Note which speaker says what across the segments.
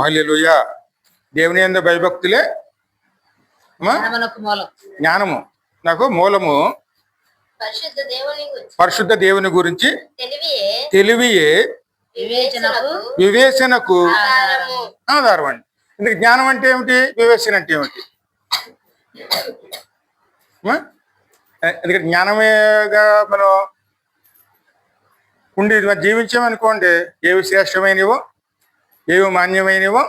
Speaker 1: హల్లెలూయా. దేవుని యందు భయభక్తులే జ్ఞానము నాకు మూలము. పరిశుద్ధ దేవుని గురించి తెలివియే వివేచనకు ఆధారం అండి. ఇందుకు జ్ఞానం అంటే ఏమిటి, వివేచన అంటే ఏమిటి? ఎందుకంటే జ్ఞానమేగా మనం ఉండి జీవించామనుకోండి, ఏవి శ్రేష్టమైనవో ఏవి మాన్యమైనవో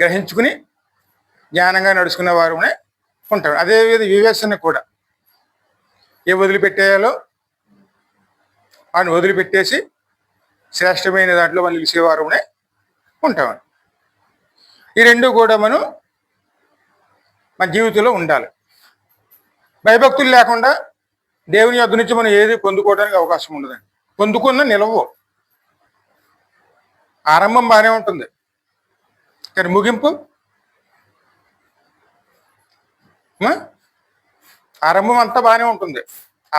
Speaker 1: గ్రహించుకుని జ్ఞానంగా నడుచుకునే వారునే ఉంటాడు. అదేవిధంగా వివేచన కూడా ఏ వదిలిపెట్టేయాలో వాడిని వదిలిపెట్టేసి శ్రేష్టమైన దాంట్లో మనం నిలిచేవారునే ఉంటామని. ఈ రెండు కూడా మనం మన జీవితంలో ఉండాలి. భయభక్తులు లేకుండా దేవుని యొద్ద నుంచి మనం ఏది పొందుకోవడానికి అవకాశం ఉండదండి. పొందుకున్న నిలవు. ఆరంభం బాగానే ఉంటుంది, కానీ ముగింపు ఆరంభం అంతా బాగానే ఉంటుంది.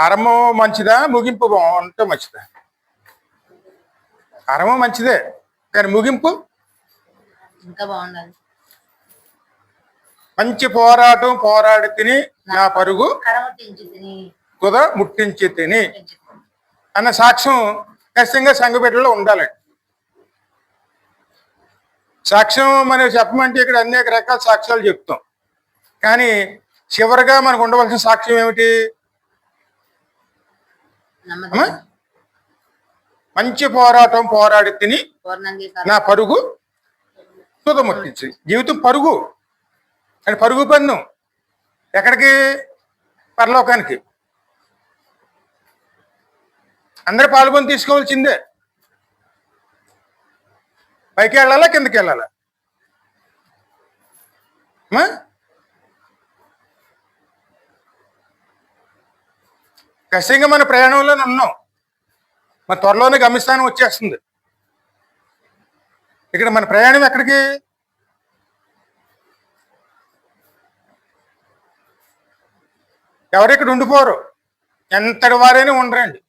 Speaker 1: ఆరంభం మంచిదా, ముగింపు అంటే మంచిదా? ఆరంభం మంచిదే, కానీ ముగింపు
Speaker 2: ఇంకా బాగుండాలి.
Speaker 1: మంచి పోరాటం పోరాడి తిని నా పరుగు కుద ముట్టించి తిని అన్న సాక్ష్యం ఖచ్చితంగా సంఘబిడ్డలో ఉండాలండి. సాక్ష్యం మనం చెప్పమంటే ఇక్కడ అనేక రకాల సాక్ష్యాలు చెప్తాం, కానీ చివరిగా మనకు ఉండవలసిన సాక్ష్యం ఏమిటి? మంచి పోరాటం పోరాడి తిని నా పరుగు తుదముట్టించి. జీవితం పరుగు అని, పరుగు పన్ను ఎక్కడికి? పరలోకానికి. అందరూ పాల్గొని తీసుకోవాల్సిందే. పైకి వెళ్ళాలా, కిందకి వెళ్ళాలా? ఖచ్చితంగా మన ప్రయాణంలోనే ఉన్నాం. మన త్వరలోనే గమ్యస్థానం వచ్చేస్తుంది. ఇక్కడ మన ప్రయాణం ఎక్కడికి? ఎవరు ఇక్కడ ఉండిపోరు, ఎంతటి వారైనా ఉండరండి.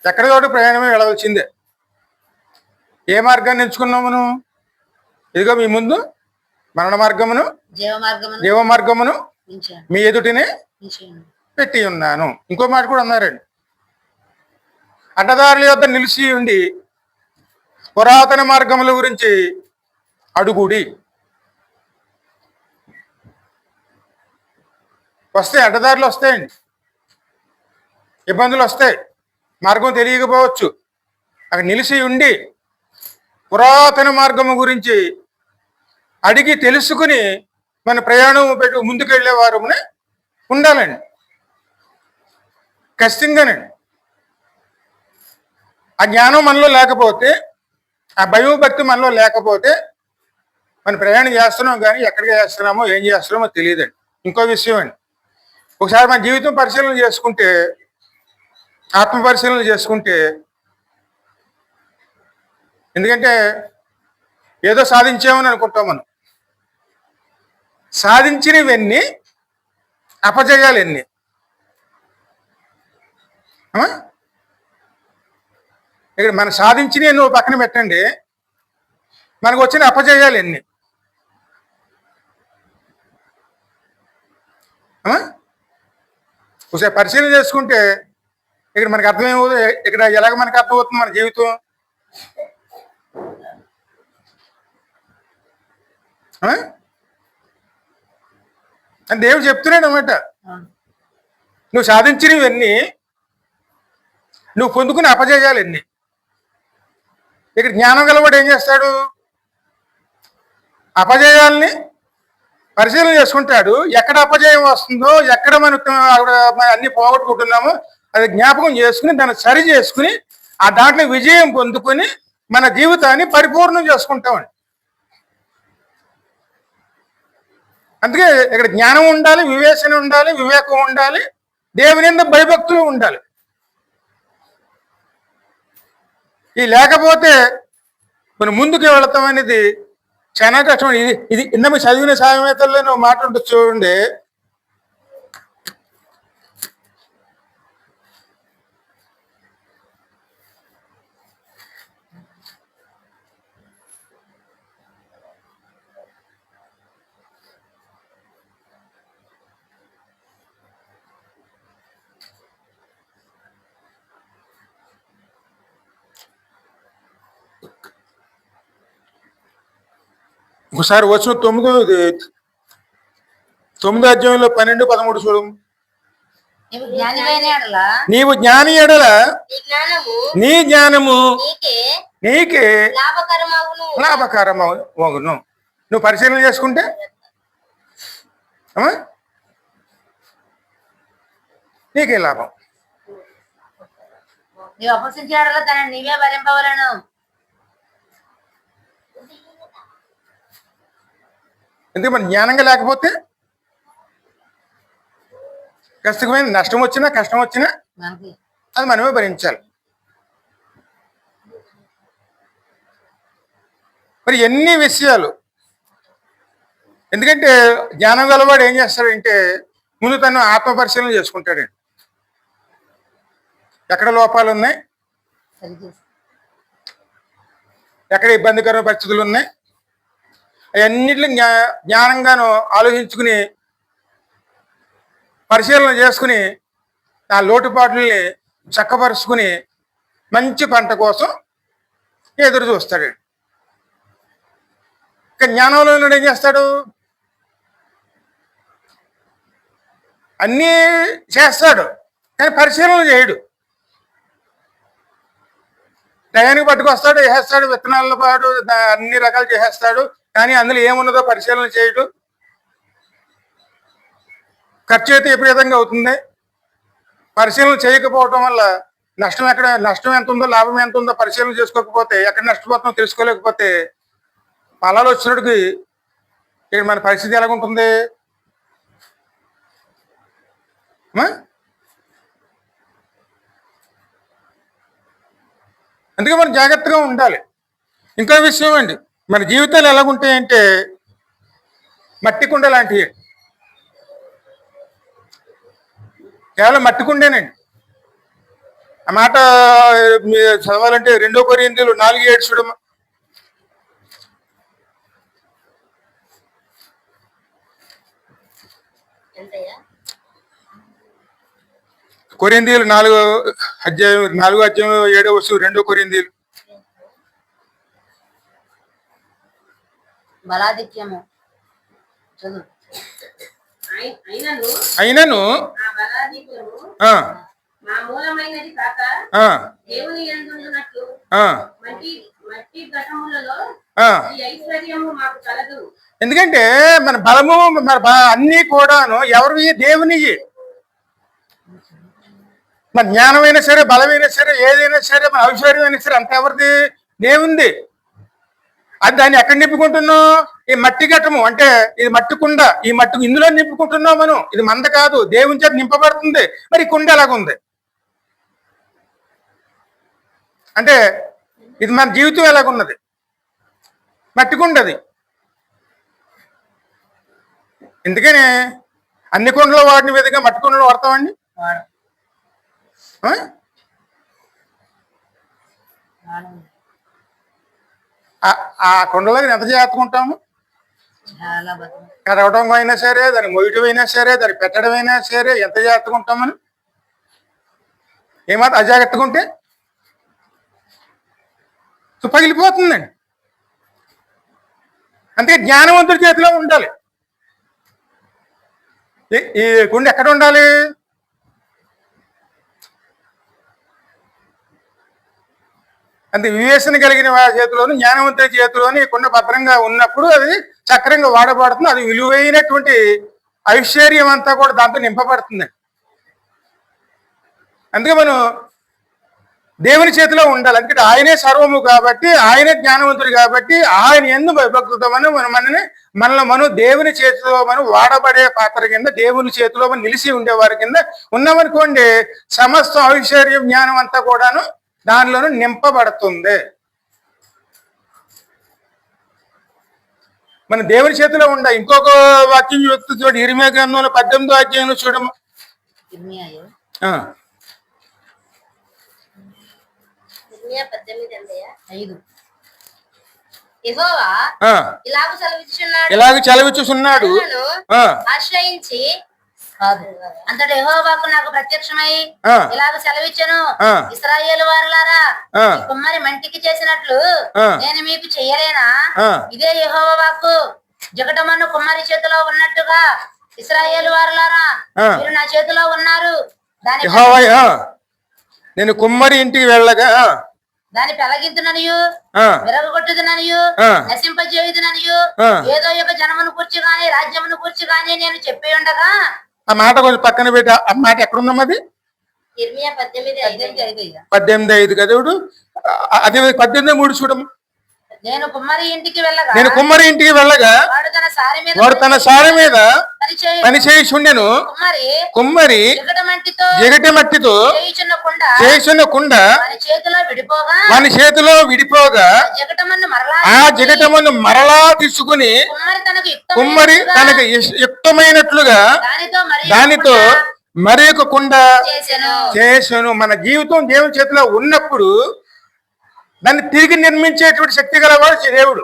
Speaker 1: ఎక్కడి చోట ప్రయాణమే వెళ్ళవలసిందే. ఏ మార్గాన్ని ఎంచుకున్నాం మనం? ఇదిగో మీ ముందు మరణ మార్గమును జీవ మార్గమును మీ ఎదుటినే పెట్టి ఉన్నాను. ఇంకో మాట కూడా అన్నారండి, అడ్డదారుల యొద్ద నిలిచి ఉండి పురాతన మార్గముల గురించి అడుగుడి. వస్తాయి, అడ్డదారులు వస్తాయండి, ఇబ్బందులు వస్తాయి, మార్గం తెలియకపోవచ్చు. అక్కడ నిలిచి ఉండి పురాతన మార్గము గురించి అడిగి తెలుసుకుని మన ప్రయాణం పెట్టి ముందుకెళ్ళేవారు ఉండాలండి. ఖచ్చితంగానండి. ఆ జ్ఞానం మనలో లేకపోతే, ఆ భయం భక్తి మనలో లేకపోతే మన ప్రయాణం చేస్తున్నాం, కానీ ఎక్కడికి చేస్తున్నామో ఏం చేస్తున్నామో తెలియదండి. ఇంకో విషయం అండి, ఒకసారి మన జీవితం పరిశీలన చేసుకుంటే, ఆత్మ పరిశీలన చేసుకుంటే, ఎందుకంటే ఏదో సాధించామని అనుకుంటాం మనం. సాధించినవన్నీ అపజయాలు ఎన్ని? ఇక్కడ మనం సాధించినవి నువ్వు పక్కన పెట్టండి, మనకు వచ్చిన అపజయాలు ఎన్ని? ఒకసారి పరిశీలన చేసుకుంటే ఇక్కడ మనకు అర్థమేమవుతుంది, ఇక్కడ ఎలాగ మనకు అర్థమవుతుంది మన జీవితం. అని దేవుడు చెప్తున్నాడు అన్నమాట. నువ్వు సాధించినవన్నీ, నువ్వు పొందుకునే అపజయాలు ఎన్ని? ఇక్కడ జ్ఞానం గలవాడు ఏం చేస్తాడు? అపజయాల్ని పరిశీలన చేసుకుంటాడు. ఎక్కడ అపజయం వస్తుందో, ఎక్కడ మనకు అన్ని పోగొట్టుకుంటున్నామో అది జ్ఞాపకం చేసుకుని దాన్ని సరి చేసుకుని ఆ దాంట్లో విజయం పొందుకొని మన జీవితాన్ని పరిపూర్ణం చేసుకుంటామండి. అందుకే ఇక్కడ జ్ఞానం ఉండాలి, వివేచన ఉండాలి, వివేకం ఉండాలి, దేవుని యందు భయభక్తులు ఉండాలి. ఈ లేకపోతే మనం ముందుకు వెళతాం అనేది చాలా కష్టం. ఇది ఇంత చదివిన సామెతల్లో మాట ఉంటుంది చూడండి, ఒకసారి వచ్చిన 9వ అధ్యాయంలో 12, 13 చూడు.
Speaker 2: నీవు జ్ఞానివైన యెడల
Speaker 1: నీవు జ్ఞాని ఎడల
Speaker 2: నీ జ్ఞానము
Speaker 1: నీ జ్ఞానము
Speaker 2: నీకే
Speaker 1: నీకే
Speaker 2: లాభకరమగును.
Speaker 1: లాభకరమగును. నువ్వు పరిశీలన చేసుకుంటే అమ్మా నీకే లాభం.
Speaker 2: నీవు అపహసించిన యెడల దానిని నీవే భరింపవలెను.
Speaker 1: ఎందుకంటే మన జ్ఞానంగా లేకపోతే కష్టమైన నష్టం వచ్చినా కష్టం వచ్చినా
Speaker 2: మనకి
Speaker 1: అది మనమే భరించాలి. మరి ఎన్ని విషయాలు, ఎందుకంటే జ్ఞానం గలవాడు ఏం చేస్తాడంటే ముందు తను ఆత్మ పరిశీలన చేసుకుంటాడండి. ఎక్కడ లోపాలు ఉన్నాయి,
Speaker 2: సరిచేసి
Speaker 1: ఎక్కడ ఇబ్బందికరమైన పరిస్థితులు ఉన్నాయి, అవన్నిటిని జ్ఞానంగాను ఆలోచించుకుని పరిశీలన చేసుకుని ఆ లోటుపాట్లని చక్కపరుచుకుని మంచి పంట కోసం ఎదురు చూస్తాడు. ఇక జ్ఞానంలో ఉన్నాడు ఏం చేస్తాడు, అన్నీ చేస్తాడు కానీ పరిశీలన చేయడు. టయానికి పట్టుకొస్తాడు, వేసేస్తాడు, విత్తనాల పాటు అన్ని రకాలు చేసేస్తాడు, కానీ అందులో ఏమున్నదో పరిశీలన చేయడు. ఖర్చు అయితే విపరీతంగా అవుతుంది. పరిశీలన చేయకపోవటం వల్ల నష్టం ఎంత ఉందో లాభం ఎంత ఉందో పరిశీలన చేసుకోకపోతే, ఎక్కడ నష్టపోతుందో తెలుసుకోలేకపోతే ఫలాలు వచ్చినట్టుకి ఇక్కడ మన పరిస్థితి ఎలాగుంటుంది. అందుకే మనం జాగ్రత్తగా ఉండాలి. ఇంకో విషయం అండి, మన జీవితాలు ఎలాగుంటాయంటే మట్టి కుండ లాంటివి. కేవలం మట్టి కుండేనండి. ఆ మాట చదవాలంటే 2 కొరింథీయులు 4:7 చూడమ్మా. కొరింథీయులు 4వ అధ్యాయం 7వ వచనం. 2 కొరింథీయులు.
Speaker 2: బలాధిక్యము చదువు.
Speaker 1: అయినను ఎందుకంటే మన బలము మన అన్ని కూడాను ఎవరి దేవునివి. మన జ్ఞానమైనా సరే, బలమైనా సరే, ఏదైనా సరే, మన ఐశ్వర్యమైనా సరే అంత ఎవరిది? దేవుంది. అది దాన్ని ఎక్కడ నింపుకుంటున్నాం? ఈ మట్టి ఘటము అంటే ఇది మట్టి కుండ, ఈ మట్టి ఇందులో నింపుకుంటున్నాం మనం. ఇది మంద కాదు, దేవుని చేత నింపబడుతుంది. మరి ఈ కుండ ఎలాగుంది అంటే ఇది మన జీవితం ఎలాగున్నది? మట్టి కుండది. ఎందుకని అన్ని కుండలో వాడిన విధంగా మట్టి కుండలో వాడతామండి. ఆ కుండలో ఎంత జాగ్రత్తగా కడగటం అయినా సరే, దాన్ని మొయ్యటం అయినా సరే, దాన్ని పెట్టడం అయినా సరే ఎంత జాగ్రత్తగా ఉంటామని. ఏమాత్రం అజాగ్రత్తగా ఉంటే పగిలిపోతుందండి. అందుకే జ్ఞానవంతుడి చేతిలో ఉండాలి. ఈ కుండ ఎక్కడ ఉండాలి? అంతే వివేచన కలిగిన వారి చేతిలోను, జ్ఞానవంతుడి చేతిలోని కుండ భద్రంగా ఉన్నప్పుడు అది చక్రంగా వాడబడుతుంది. అది విలువైనటువంటి ఐశ్వర్యం అంతా కూడా దాంతో నింపబడుతుంది. అందుకే మనం దేవుని చేతిలో ఉండాలి. ఎందుకంటే ఆయనే సర్వము కాబట్టి, ఆయనే జ్ఞానవంతుడు కాబట్టి, ఆయన ఎందు భయభక్తులతో మనల్ని మనం దేవుని చేతిలో మనం వాడబడే పాత్ర కింద, దేవుని చేతిలో మనం నిలిచి ఉండేవారి కింద ఉన్నామనుకోండి, సమస్త ఐశ్వర్యం జ్ఞానం అంతా కూడాను దానిలోనూ నింపబడుతుంది. మన దేవుని చేతిలో ఉండాలి. ఇంకొక వాక్యం చూడు, ఇర్మియా గ్రంథంలో 18వ అధ్యాయంలో చూడము.
Speaker 2: ఇలాగ చలవిచ్చుచున్నాడు.
Speaker 1: ఆశ్రయించి
Speaker 2: కాదు. అంతటి యెహోవాకు నాకు ప్రత్యక్షమై
Speaker 1: ఆ.
Speaker 2: ఇలాగ సెలవిచ్చెను,
Speaker 1: ఆ.
Speaker 2: ఇశ్రాయేలు వారలారా,
Speaker 1: ఆ.
Speaker 2: ఈ కుమ్మరి మంటికి చేసినట్లు
Speaker 1: ఆ.
Speaker 2: నేను మీకు చెయ్యలేనా?
Speaker 1: ఆ.
Speaker 2: ఇదే యెహోవా వాక్కు. జగటమన్ను కుమ్మరి చేతిలో ఉన్నట్టుగా ఇశ్రాయేలు వారలారా,
Speaker 1: ఆ.
Speaker 2: మీరు నా చేతిలో ఉన్నారు. దాని
Speaker 1: యెహోవా నేను కుమ్మరి ఇంటికి వెళ్ళగా
Speaker 2: దాని పెలగింతుననియు
Speaker 1: ఆ,
Speaker 2: విరగొట్టుదుననియు
Speaker 1: ఆ.
Speaker 2: నశింపజేయుదుననియు
Speaker 1: ఆ.
Speaker 2: ఏదో ఒక జనమును కూర్చి గాని రాజ్యమును కూర్చి గాని నేను చెప్పి ఉండగా.
Speaker 1: ఆ మాట కొంచెం పక్కన పెట్టి ఆ మాట ఎక్కడుందమ్మా అది?
Speaker 2: ఇర్మియా 18:5.
Speaker 1: 18:5 కదా ఇప్పుడు. అదే 18:3 చూడమ్మా.
Speaker 2: నేను కుమ్మరి ఇంటికి వెళ్ళగా
Speaker 1: నేను కుమ్మరి ఇంటికి వెళ్ళగా
Speaker 2: వాడు తన సారి మీద
Speaker 1: వాడు తన సారి మీద
Speaker 2: పనిచేయు.
Speaker 1: పని చేయుచుండెను. కుమ్మరి
Speaker 2: జిగటమట్టితో
Speaker 1: జిగటి మట్టితో
Speaker 2: చేయుచున్న కుండ
Speaker 1: చేసిన కుండ వాని చేతిలో విడిపోగా
Speaker 2: జగటమన్ను మరలా
Speaker 1: ఆ జిగటమును మరలా తీసుకుని కుమ్మరి తనకు యుక్తమైనట్లుగా దానితో మరి ఒక కుండ చేసెను. మన జీవితం దేవుని చేతిలో ఉన్నప్పుడు దాన్ని తిరిగి నిర్మించేటువంటి శక్తి గలవాడు దేవుడు.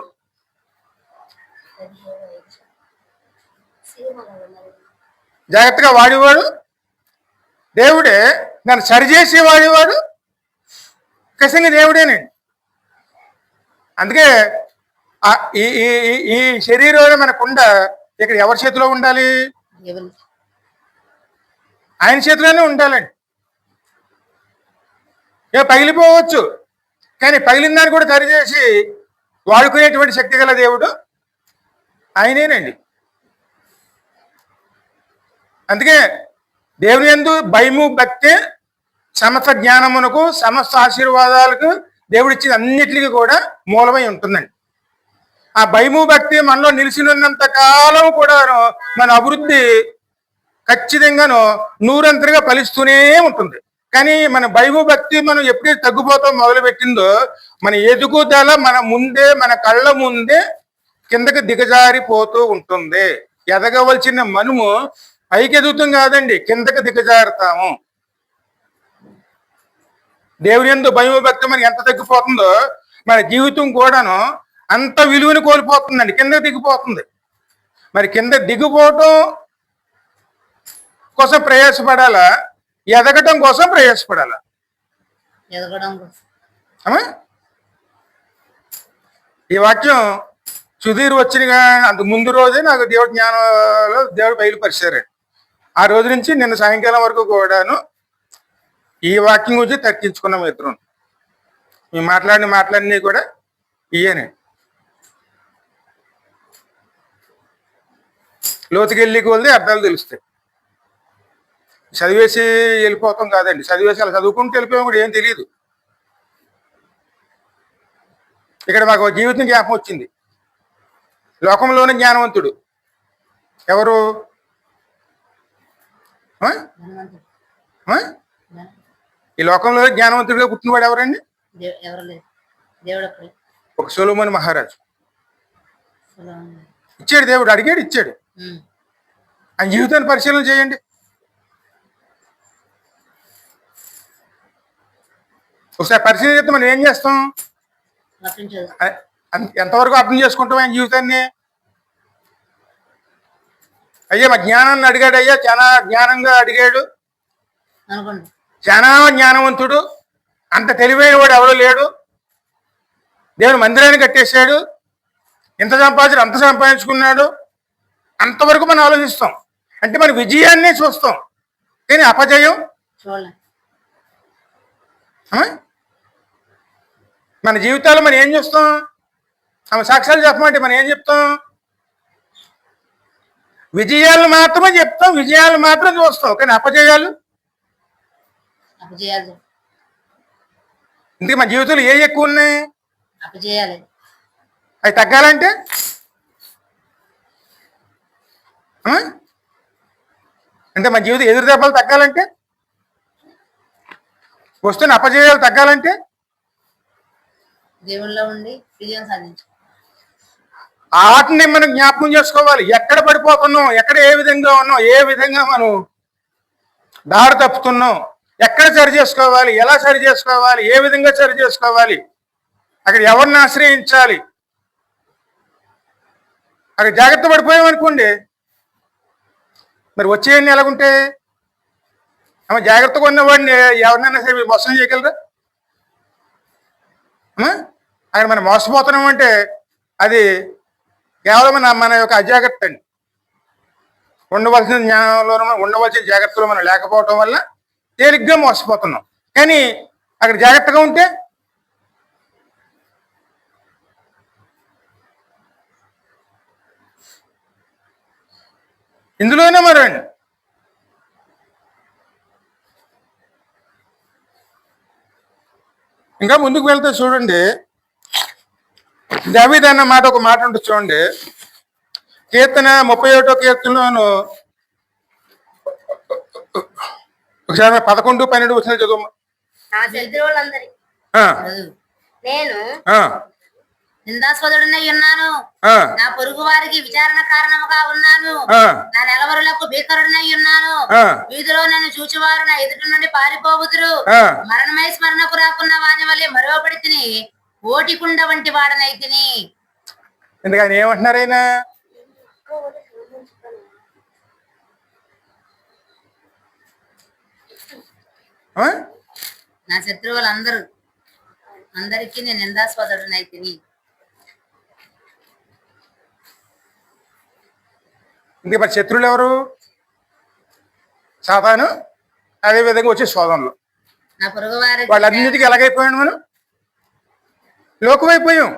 Speaker 1: జాగ్రత్తగా వాడేవాడు దేవుడే, నన్ను సరిచేసి వాడేవాడు ఖచ్చితంగా దేవుడేనండి. అందుకే ఈ ఈ ఈ శరీరంలో మనకుండ ఇక్కడ ఎవరి చేతిలో ఉండాలి? ఆయన చేతిలోనే ఉండాలండి. పగిలిపోవచ్చు, కానీ పగిలిన దాన్ని కూడా సరిచేసి వాడుకునేటువంటి శక్తి గల దేవుడు ఆయనేనండి. అందుకే దేవుని యందు భయము భక్తి సమస్త జ్ఞానమునకు సమస్త ఆశీర్వాదాలకు దేవుడిచ్చిన అన్నిటికీ కూడా మూలమై ఉంటుందండి. ఆ భయము భక్తి మనలో నిలిచినంత కాలం కూడా మన అభివృద్ధి ఖచ్చితంగాను నూరంతరిగా ఫలిస్తూనే ఉంటుంది. కానీ మన భయము భక్తి మనం ఎప్పుడైతే తగ్గిపోతాం మొదలు పెట్టిందో మన ఎదుగుదల మన ముందే, మన కళ్ళ ముందే కిందకి దిగజారిపోతూ ఉంటుంది. ఎదగవలసిన మనము పైకి ఎదుగుతాం కాదండి, కిందకి దిగజారుతాము. దేవుని యందు భయము భక్తి మనకి ఎంత తగ్గిపోతుందో మన జీవితం కూడాను అంత విలువని కోల్పోతుందండి, కిందకి దిగిపోతుంది. మరి కింద దిగిపోవటం కోసం ప్రయాసపడాలా, ఎదగటం కోసం ప్రయాసపడాలా? ఈ వాక్యం సుధీర్ వచ్చినగా అంత ముందు రోజే నాకు దేవుడి జ్ఞానంలో దేవుడు బయలుపరిచారండి. ఆ రోజు నుంచి నిన్న సాయంకాలం వరకు కూడాను ఈ వాక్యం గురించి తర్కించుకున్నాం ఇద్దరం. మేము మాట్లాడినవి కూడా ఇయ్యనే. లోతుకెళ్ళి కొలిది అర్థాలు తెలుస్తాయి. చదివేసి వెళ్ళిపోతాం కాదండి, చదివేసి అలా చదువుకుంటూ వెళ్ళిపోయాం కూడా ఏం తెలియదు. ఇక్కడ మాకు జీవితం జ్ఞాపకం వచ్చింది. లోకంలోని జ్ఞానవంతుడు ఎవరు? ఈ లోకంలో జ్ఞానవంతుడిగా పుట్టినవాడు ఎవరండి? ఒక సొలొమోను మహారాజు. ఇచ్చాడు దేవుడు, అడిగాడు ఇచ్చాడు. ఆయన జీవితాన్ని పరిశీలన చేయండి. ఒకసారి పరిశీలన చేస్తే మనం ఏం చేస్తాం? ఎంతవరకు అర్థం చేసుకుంటాం ఆయన జీవితాన్ని? అయ్యా మా జ్ఞానాన్ని అడిగాడు, అయ్యా చాలా జ్ఞానంగా అడిగాడు, చాలా జ్ఞానవంతుడు, అంత తెలివైన వాడు ఎవడో లేడు, దేవుని మందిరాన్ని కట్టేశాడు, ఎంత సంపాదించాడు అంత సంపాదించుకున్నాడు, అంతవరకు మనం ఆలోచిస్తాం. అంటే మన విజయాన్ని చూస్తాం, కానీ అపజయం మన జీవితాల్లో మనం ఏం చూస్తాం? ఆమె సాక్ష్యాలు చెప్పమంటే మనం ఏం చెప్తాం? విజయాలు మాత్రమే చెప్తాం, విజయాలు మాత్రం చూస్తాం, కానీ అపజయాలు ఇందుకే మన జీవితంలో ఏ ఎక్కువ ఉన్నాయి? అవి తగ్గాలంటే అంటే మన జీవితం ఎదురు దెబ్బలు తగ్గాలంటే, వస్తున్న అపజయాలు తగ్గాలంటే
Speaker 2: దేవుళ్ళలో ఉండి విజయం సాధించు.
Speaker 1: వాటిని మనం జ్ఞాపకం చేసుకోవాలి. ఎక్కడ పడిపోతున్నాం, ఎక్కడ ఏ విధంగా ఉన్నాం, ఏ విధంగా మనం దారి తప్పుతున్నాం, ఎక్కడ సరి చేసుకోవాలి, ఎలా సరి చేసుకోవాలి, ఏ విధంగా సరి చేసుకోవాలి, అక్కడ ఎవరిని ఆశ్రయించాలి. అక్కడ జాగ్రత్త పడిపోయామనుకోండి మరి వచ్చేయన్ని ఎలాగుంటే అమ్మ జాగ్రత్తగా ఉన్నవాడిని ఎవరినైనా సరే మీరు మోసం చేయగలరా అమ్మా? అక్కడ మనం మోసపోతున్నాం అంటే అది కేవలం మన యొక్క అజాగ్రత్త అండి. ఉండవలసిన జ్ఞానంలో ఉండవలసిన జాగ్రత్తలో మనం లేకపోవటం వల్ల తేలిగ్గా మోసపోతున్నాం. కానీ అక్కడ జాగ్రత్తగా ఉంటే ఇందులోనే మరండి ఇంకా ముందుకు వెళ్తే చూడండి, దావీదు అన్న మాట ఒక మాట ఉంటుంది చూడండి. కీర్తన 31వ కీర్తనలోను ఒకసారి 11, 12 వచ్చిన చదువు.
Speaker 2: నా శత్రువులందరి
Speaker 1: ఆ,
Speaker 2: నేను
Speaker 1: ఆ,
Speaker 2: నిందాస్పదుడనై ఉన్నాను.
Speaker 1: ఆ,
Speaker 2: నా పొరుగు వారికి విచారణ కారణముగా ఉన్నాను.
Speaker 1: ఆ,
Speaker 2: నా నెలవరులకు భీకరుడనై ఉన్నాను.
Speaker 1: ఆ,
Speaker 2: వీధిలో నన్ను చూచువారు నా ఎదుటి నుండి పారిపోవుదురు.
Speaker 1: ఆ.
Speaker 2: మరణమై స్మరణకు రాకున్న వాని వల్లే మరవబడి తిని ఓటికుండ వంటి వాడనై తిని.
Speaker 1: ఎందుకు ఆయన ఏమంటున్నారు ఆయన? ఆ?
Speaker 2: నా శత్రువులందరూ అందరికీ నేను నిందాస్పదుడనై తిని.
Speaker 1: ఇంక మరి శత్రువులు ఎవరు? సాతాను, అదే విధంగా వచ్చే శోధనలు.
Speaker 2: నా పొరుగు వారికి
Speaker 1: వాళ్ళన్నిటికీ ఎలాగైపోయాడు మనం? లోకమైపోయాం.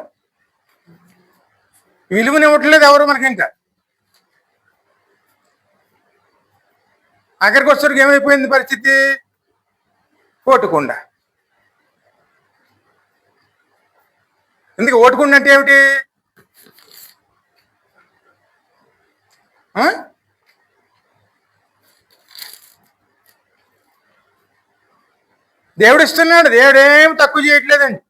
Speaker 1: విలువనివ్వట్లేదు ఎవరు మనకి. ఇంకా అక్కడికి వచ్చేసరికి ఏమైపోయింది పరిస్థితి? ఓటుకుండా. ఎందుకు ఓటుకుండా అంటే ఏమిటి? ఆ? దేవుడు ఇస్తున్నాడు. దేవుడు ఏం తక్కువ చేయట్లేదండి.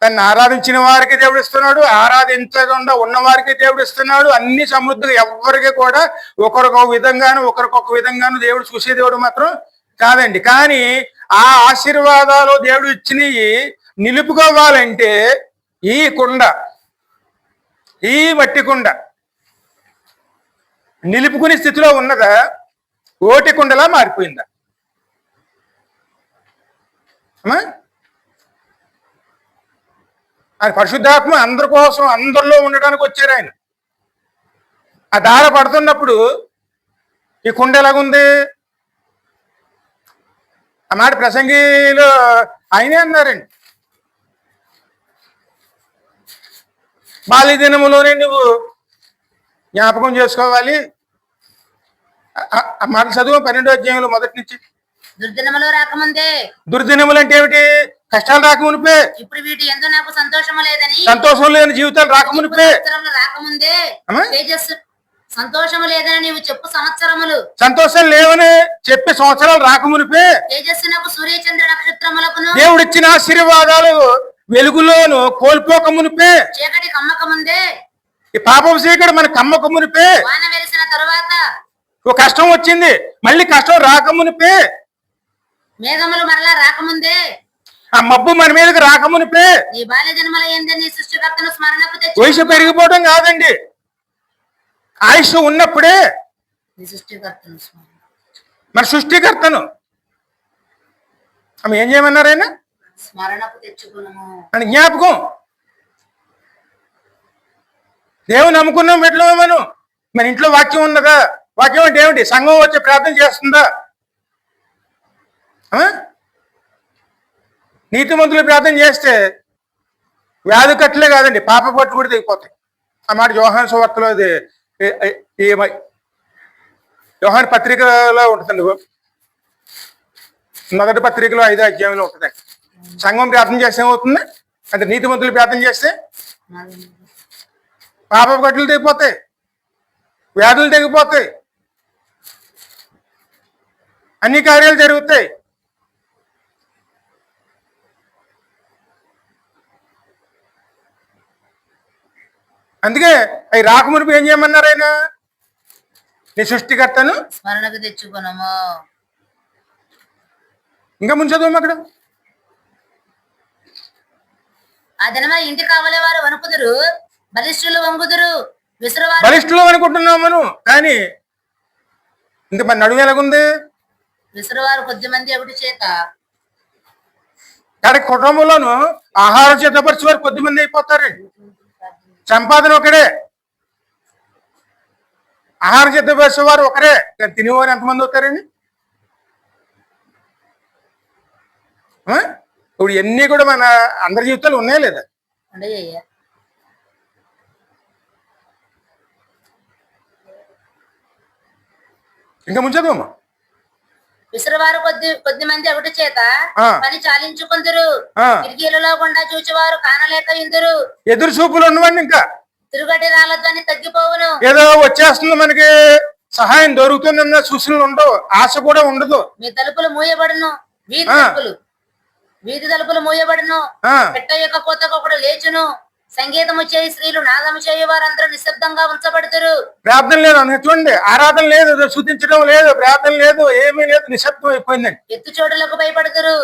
Speaker 1: తను ఆరాధించిన వారికి దేవుడు ఇస్తున్నాడు, ఆరాధించకుండా ఉన్న వారికి దేవుడు ఇస్తున్నాడు. అన్ని సమృద్ధిగా ఎవరికి కూడా ఒకరికొక విధంగాను దేవుడు చూసే దేవుడు మాత్రం కాదండి. కానీ ఆ ఆశీర్వాదాలు దేవుడు ఇచ్చినవి నిలుపుకోవాలంటే ఈ కుండ, ఈ మట్టి కుండ నిలుపుకునే స్థితిలో ఉన్నదా, ఓటి కుండలా మారిపోయిందా? అమ్మా, ఆయన పరిశుద్ధాత్మ అందరి కోసం అందరిలో ఉండడానికి వచ్చారు. ఆయన ఆ దార పడుతున్నప్పుడు ఈ కుండ ఎలాగుంది? ఆ మాట ప్రసంగిలో ఆయనే అన్నారండి. బాల్య దినములోనే నువ్వు జ్ఞాపకం చేసుకోవాలి. ఆ మాట చదువు 12వ అధ్యాయంలో మొదటి నుంచి.
Speaker 2: దుర్దినములు రాకముందే.
Speaker 1: దుర్దినములు అంటే ఏమిటి? కష్టాలు రాకమునిపే.
Speaker 2: ఇప్పుడు వీటి ఎందు నాకు సంతోషము లేదని.
Speaker 1: సంతోషం లేని జీవితాలు రాకమునిపే.
Speaker 2: రాకముందే తేజస్సు సంతోషము లేదని నీవు చెప్పు సంవత్సరములు.
Speaker 1: సంతోషం లేవని చెప్పి సంవత్సరాలు రాకమునిపే
Speaker 2: తేజస్సునకు సూర్యచంద్ర నక్షత్రములకును
Speaker 1: దేవుడిచ్చిన ఆశీర్వాదాలు వెలుగులోను కోల్పోకమునిపే.
Speaker 2: చీకటి కమ్మకముందే.
Speaker 1: ఈ పాపం చీకటి మన కమ్మకమునిపే.
Speaker 2: వాన వెలిసిన తరువాత
Speaker 1: ఒక కష్టం వచ్చింది, మళ్ళీ కష్టం రాకమునిపే.
Speaker 2: మేఘములు మరలా రాకముందే.
Speaker 1: ఆ మబ్బు మన మీదకి రాకమునిపే.
Speaker 2: నీ బాల్య జన్మల ఏందే నీ సృష్టికర్తను స్మరణకు తెచ్చు.
Speaker 1: వయసు పెరిగిపోవడం కాదండి, ఆయుష్ ఉన్నప్పుడే
Speaker 2: నీ సృష్టికర్తను
Speaker 1: మన సృష్టికర్తను ఆమె ఏం చేయమన్నారు? ఆయన
Speaker 2: స్మరణకు తెచ్చుకును
Speaker 1: అని జ్ఞాపకం. దేవుని నమ్ముకున్నాం ఎట్లా మనం? మన ఇంట్లో వాక్యం ఉన్నదా? వాక్యం అంటే ఏమిటి? సంఘం వచ్చి ప్రార్థన చేస్తుందా? నీతిమంతులు ప్రార్థన చేస్తే వ్యాధి కట్టలే కాదండి, పాప పట్టు కూడా తెగిపోతాయి. ఆ మాట యోహాను సువార్తలో యోహాను పత్రికలో ఉంటుందండి. మొదటి పత్రికలో 5వ అధ్యాయంలో ఉంటుంది. సంఘం ప్రార్థన చేస్తే ఏమవుతుంది అంటే నీతిమంతులు ప్రార్థన చేస్తే పాప కట్టలు తెగిపోతాయి, వ్యాధులు తెగిపోతాయి, అన్ని కార్యాలు జరుగుతాయి. అందుకే అవి రాకమునుపు ఏం చేయమన్నారు? ఆయన నీ సృష్టికర్తను
Speaker 2: స్మరణకు తెచ్చుకునము.
Speaker 1: ఇంకా ముందు చదువు అక్కడ.
Speaker 2: ఆ దినమై ఇంటి కావలే వారు వణుకుదురు, బలిష్ఠులు వంగుదురు, విసురువారు.
Speaker 1: బలిష్ఠులు అనుకుంటున్నాం మనం, కానీ ఇంక మరి నడుము ఎలాగుంది?
Speaker 2: విసరవారు కొద్ది మంది ఒకటి చేత
Speaker 1: కానీ కుటుంబంలోను ఆహారం సిద్ధపరిచే వారు కొద్ది మంది అయిపోతారండి. సంపాదన ఒకడే, ఆహారం సిద్ధపరిచే వారు ఒకరే, కానీ తినేవారు ఎంతమంది అవుతారండి? ఇప్పుడు ఇవన్నీ కూడా మన అందరి జీవితాలు ఉన్నాయా లేదా?
Speaker 2: ఉండయ్యా.
Speaker 1: ఇంకా ముంచదమ్మా.
Speaker 2: విసరవారు కొద్ది మంది ఒకటి చేత
Speaker 1: ఆ.
Speaker 2: పని చాలించుకుందరు.
Speaker 1: ఆ.
Speaker 2: కిటికీలలో గుండా చూచేవారు కానలేక ఇందురు.
Speaker 1: ఎదురు చూపులు ఉన్నవాడిని ఇంకా
Speaker 2: తిరుగటి రాళ్ళతోని తగ్గిపోవును.
Speaker 1: ఏదో వచ్చేస్తుంది మనకి సహాయం దొరుకుతుందన్న సూచనలు ఉండవు, ఆశ కూడా ఉండదు.
Speaker 2: మీ తలుపులు మూయబడును, వీధి
Speaker 1: ఆ.
Speaker 2: తలుపులు మూయబడును.
Speaker 1: ఆ.
Speaker 2: పెట్ట యొక్క కోతకొకడు లేచును. సంగీతము చేయి స్త్రీలు నాదము చేయు వారందరూ నిశ్శబ్దంగా ఉంచబడతారు.
Speaker 1: ప్రార్థన లేదు అన్న, చూడండి, ఆరాధన లేదు, శుద్ధించడం లేదు, ప్రార్థన లేదు, ఏమీ లేదు, నిశ్శబ్దం అయిపోయిందండి.
Speaker 2: ఎత్తు చోటులకు భయపడతారు.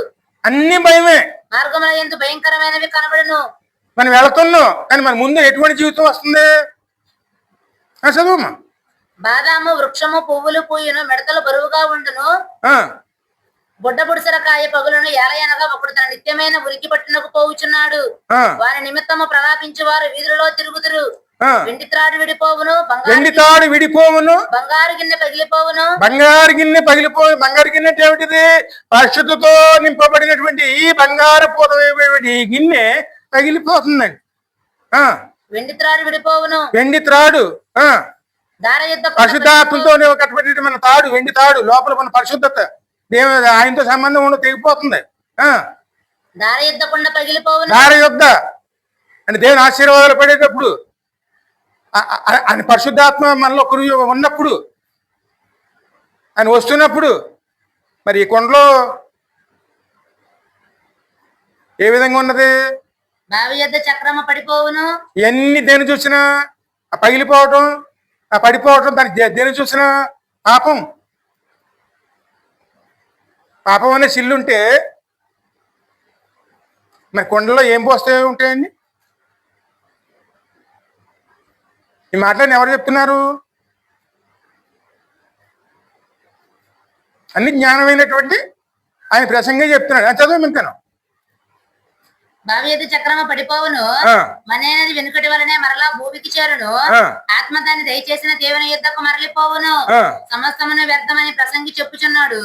Speaker 1: అన్ని భయమే.
Speaker 2: మార్గముల యందు భయంకరమైనవి కనబడును.
Speaker 1: మనం వెళుతున్నాం, కానీ మన ముందు ఎటువంటి జీవితం వస్తుంది? చదువుమా.
Speaker 2: బాదాము వృక్షము పువ్వులు పూయును, మిడతలు బరువుగా ఉండును. బుడ్డ బుడిసరకాయ పగులను ఏలయనగా ఒకడు తన నిత్యమైన ఉరికి పట్టునకు పోవుచున్నాడు. వారి నిమిత్తము ప్రలాపించు వారు వీధులలో తిరుగుదురు. వెండి త్రాడు విడిపోవును, బంగారు గిన్నె పగిలిపోవును.
Speaker 1: బంగారు గిన్నె అంటే ఏమిటిది? పరిశుద్ధతో నింపబడినటువంటి ఈ బంగారు ఈ గిన్నె పగిలిపోతుందండి.
Speaker 2: వెండి త్రాడు విడిపోవును.
Speaker 1: వెండి త్రాడు
Speaker 2: దార యుద్ధ
Speaker 1: పరిశుద్ధాత్మతో కట్టబడి మన తాడు, వెండి తాడు, లోపల మన పరిశుద్ధత ఆయనతో సంబంధం ఉండదు, తెగిపోతుంది.
Speaker 2: దార యుద్ధ కుండ పగిలిపోవును.
Speaker 1: దార యుద్ధ అంటే దేవుని ఆశీర్వాదాలు పడేటప్పుడు, ఆయన పరిశుద్ధాత్మ మనలో ఉన్నప్పుడు, ఆయన వస్తున్నప్పుడు, మరి ఈ కొండలో ఏ విధంగా ఉన్నది?
Speaker 2: బావి యుద్ధ చక్రమ పడిపోవును.
Speaker 1: ఇవన్నీ దేని చూసినా ఆ పగిలిపోవటం, ఆ పడిపోవటం, దానికి దేని చూసినా పాపం. పాపం అనే సిల్లుంటే మరి కొండలో ఏం పోస్తే ఉంటాయండి? ఈ మాటలను ఎవరు చెప్తున్నారు? అన్ని జ్ఞానమైనటువంటి ఆయన ప్రసంగం చెప్తున్నాడు. చదువు ఇంకాను.
Speaker 2: బావి యుద్ధ చక్రమ పడిపోవును, మనేనది వెనుకటి వలనే మరలా భూమికి చేరును. ఆత్మ దాన్ని దయచేసిన దేవుని యుద్ధకు మరలిపోవును. సమస్తమును వ్యర్థమని ప్రసంగి చెప్పుచున్నాడు.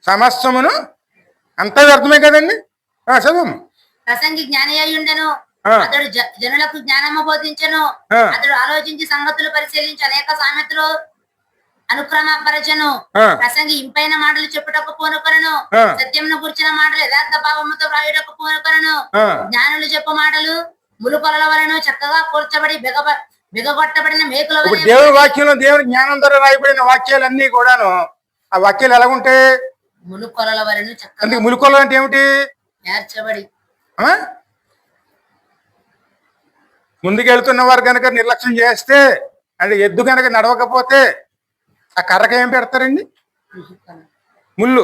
Speaker 1: సమస్తమును అంతా వ్యర్థమే కదండి. చదువు.
Speaker 2: ప్రసంగి జ్ఞాని అయి ఉండెను. అతడు జనులకు జ్ఞానము బోధించెను. అతడు ఆలోచించి సంగతులు పరిశీలించి అనేక సామెతలు అనుక్రమపరచను. ప్రసంగి ఇంపైన మాటలు చెప్పుటకు పూనుకొనను. సత్యమును గురించిన మాటలు యథార్థ భావముతో వ్రాయుటకు పూనుకొనను. జ్ఞానులు చెప్పు మాటలు ములుకొలల వలన చక్కగా కూర్చబడి బిగగొట్టబడిన మేకుల వలె.
Speaker 1: దేవుని వాక్యంలో దేవుని జ్ఞానం ద్వారా రాయబడిన వాక్యాలన్నీ కూడాను ఆ వాక్యాలు ఎలాగుంటే
Speaker 2: ములుకొలల వలన చక్కగా.
Speaker 1: ములుకొల అంటే ఏమిటి?
Speaker 2: నేర్చబడి
Speaker 1: ముందుకెళ్తున్న వారు కనుక నిర్లక్ష్యం చేస్తే, అంటే ఎద్దు కనుక నడవకపోతే ఆ కర్రకి ఏం పెడతారండి? ముళ్ళు.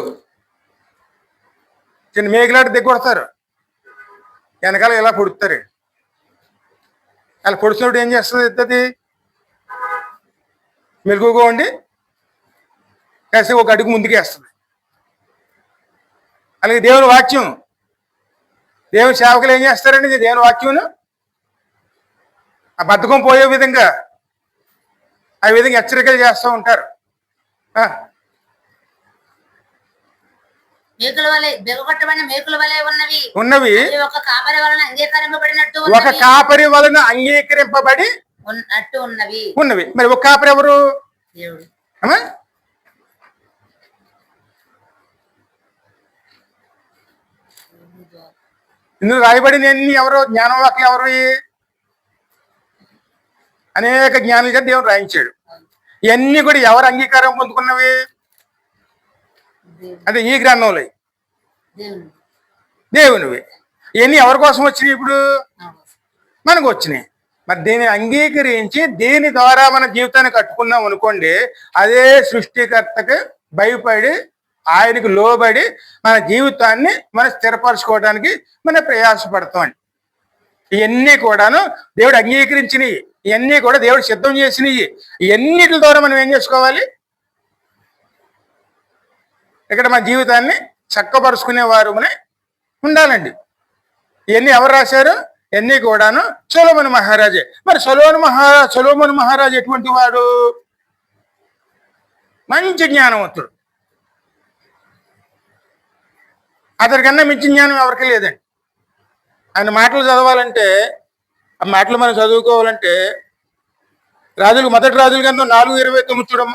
Speaker 1: చిన్న మేకలాంటి దిగొడతారు, వెనకాల ఇలా పొడుతారు. అలా పొడిచినప్పుడు ఏం చేస్తుంది? ఎద్దది మెలుగుగా ఉండి కాసి ఒక అడుగు ముందుకేస్తుంది. అలాగే దేవుని వాక్యం, దేవుని సేవకులు ఏం చేస్తారండి? దేవుని వాక్యం ఆ బద్ధకం పోయే విధంగా ఆ విధంగా హెచ్చరికలు చేస్తూ ఉంటారు.
Speaker 2: మేకుల వలె బిగగొట్టబడిన మేకుల వలె ఉన్నవి. ఒక కాపరి వలన అంగీకరింపబడినట్టు ఉన్నవి.
Speaker 1: మరి ఒక కాపరి ఎవరు?
Speaker 2: దేవుడు.
Speaker 1: ఇందులో రాయబడిన ఎవరు? జ్ఞానవాక్యం ఎవరు? అనేక జ్ఞానులుగా దేవుడు రాయించాడు. ఇవన్నీ కూడా ఎవరు అంగీకారం పొందుకున్నవి? అంటే ఈ గ్రంథంలో దేవునివి. ఇవన్నీ ఎవరి కోసం వచ్చినాయి? ఇప్పుడు మనకు వచ్చినాయి. మరి దీన్ని అంగీకరించి దీని ద్వారా మన జీవితాన్ని కట్టుకున్నాం అనుకోండి, అదే సృష్టికర్తకు భయపడి ఆయనకు లోబడి మన జీవితాన్ని మనం స్థిరపరచుకోవడానికి మనం ప్రయాసపడతాం. ఇవన్నీ కూడాను దేవుడు అంగీకరించినవి. ఇవన్నీ కూడా దేవుడు సిద్ధం చేసినవి. ఇవన్నిటి ద్వారా మనం ఏం చేసుకోవాలి? ఇక్కడ మన జీవితాన్ని చక్కపరుచుకునే వారు ఉండాలండి. ఇవన్నీ ఎవరు రాశారు? ఇవన్నీ కూడాను సొలొమోను మహారాజే. మరి సొలొమోను మహారాజు ఎటువంటి వాడు? మంచి జ్ఞానవంతుడు. అతనికన్నా మించి జ్ఞానం ఎవరికి లేదండి. ఆయన మాటలు చదవాలంటే, ఆ మాటలు మనం చదువుకోవాలంటే మొదటి రాజుల గ్రంథం 4:29 చూడమ్మ.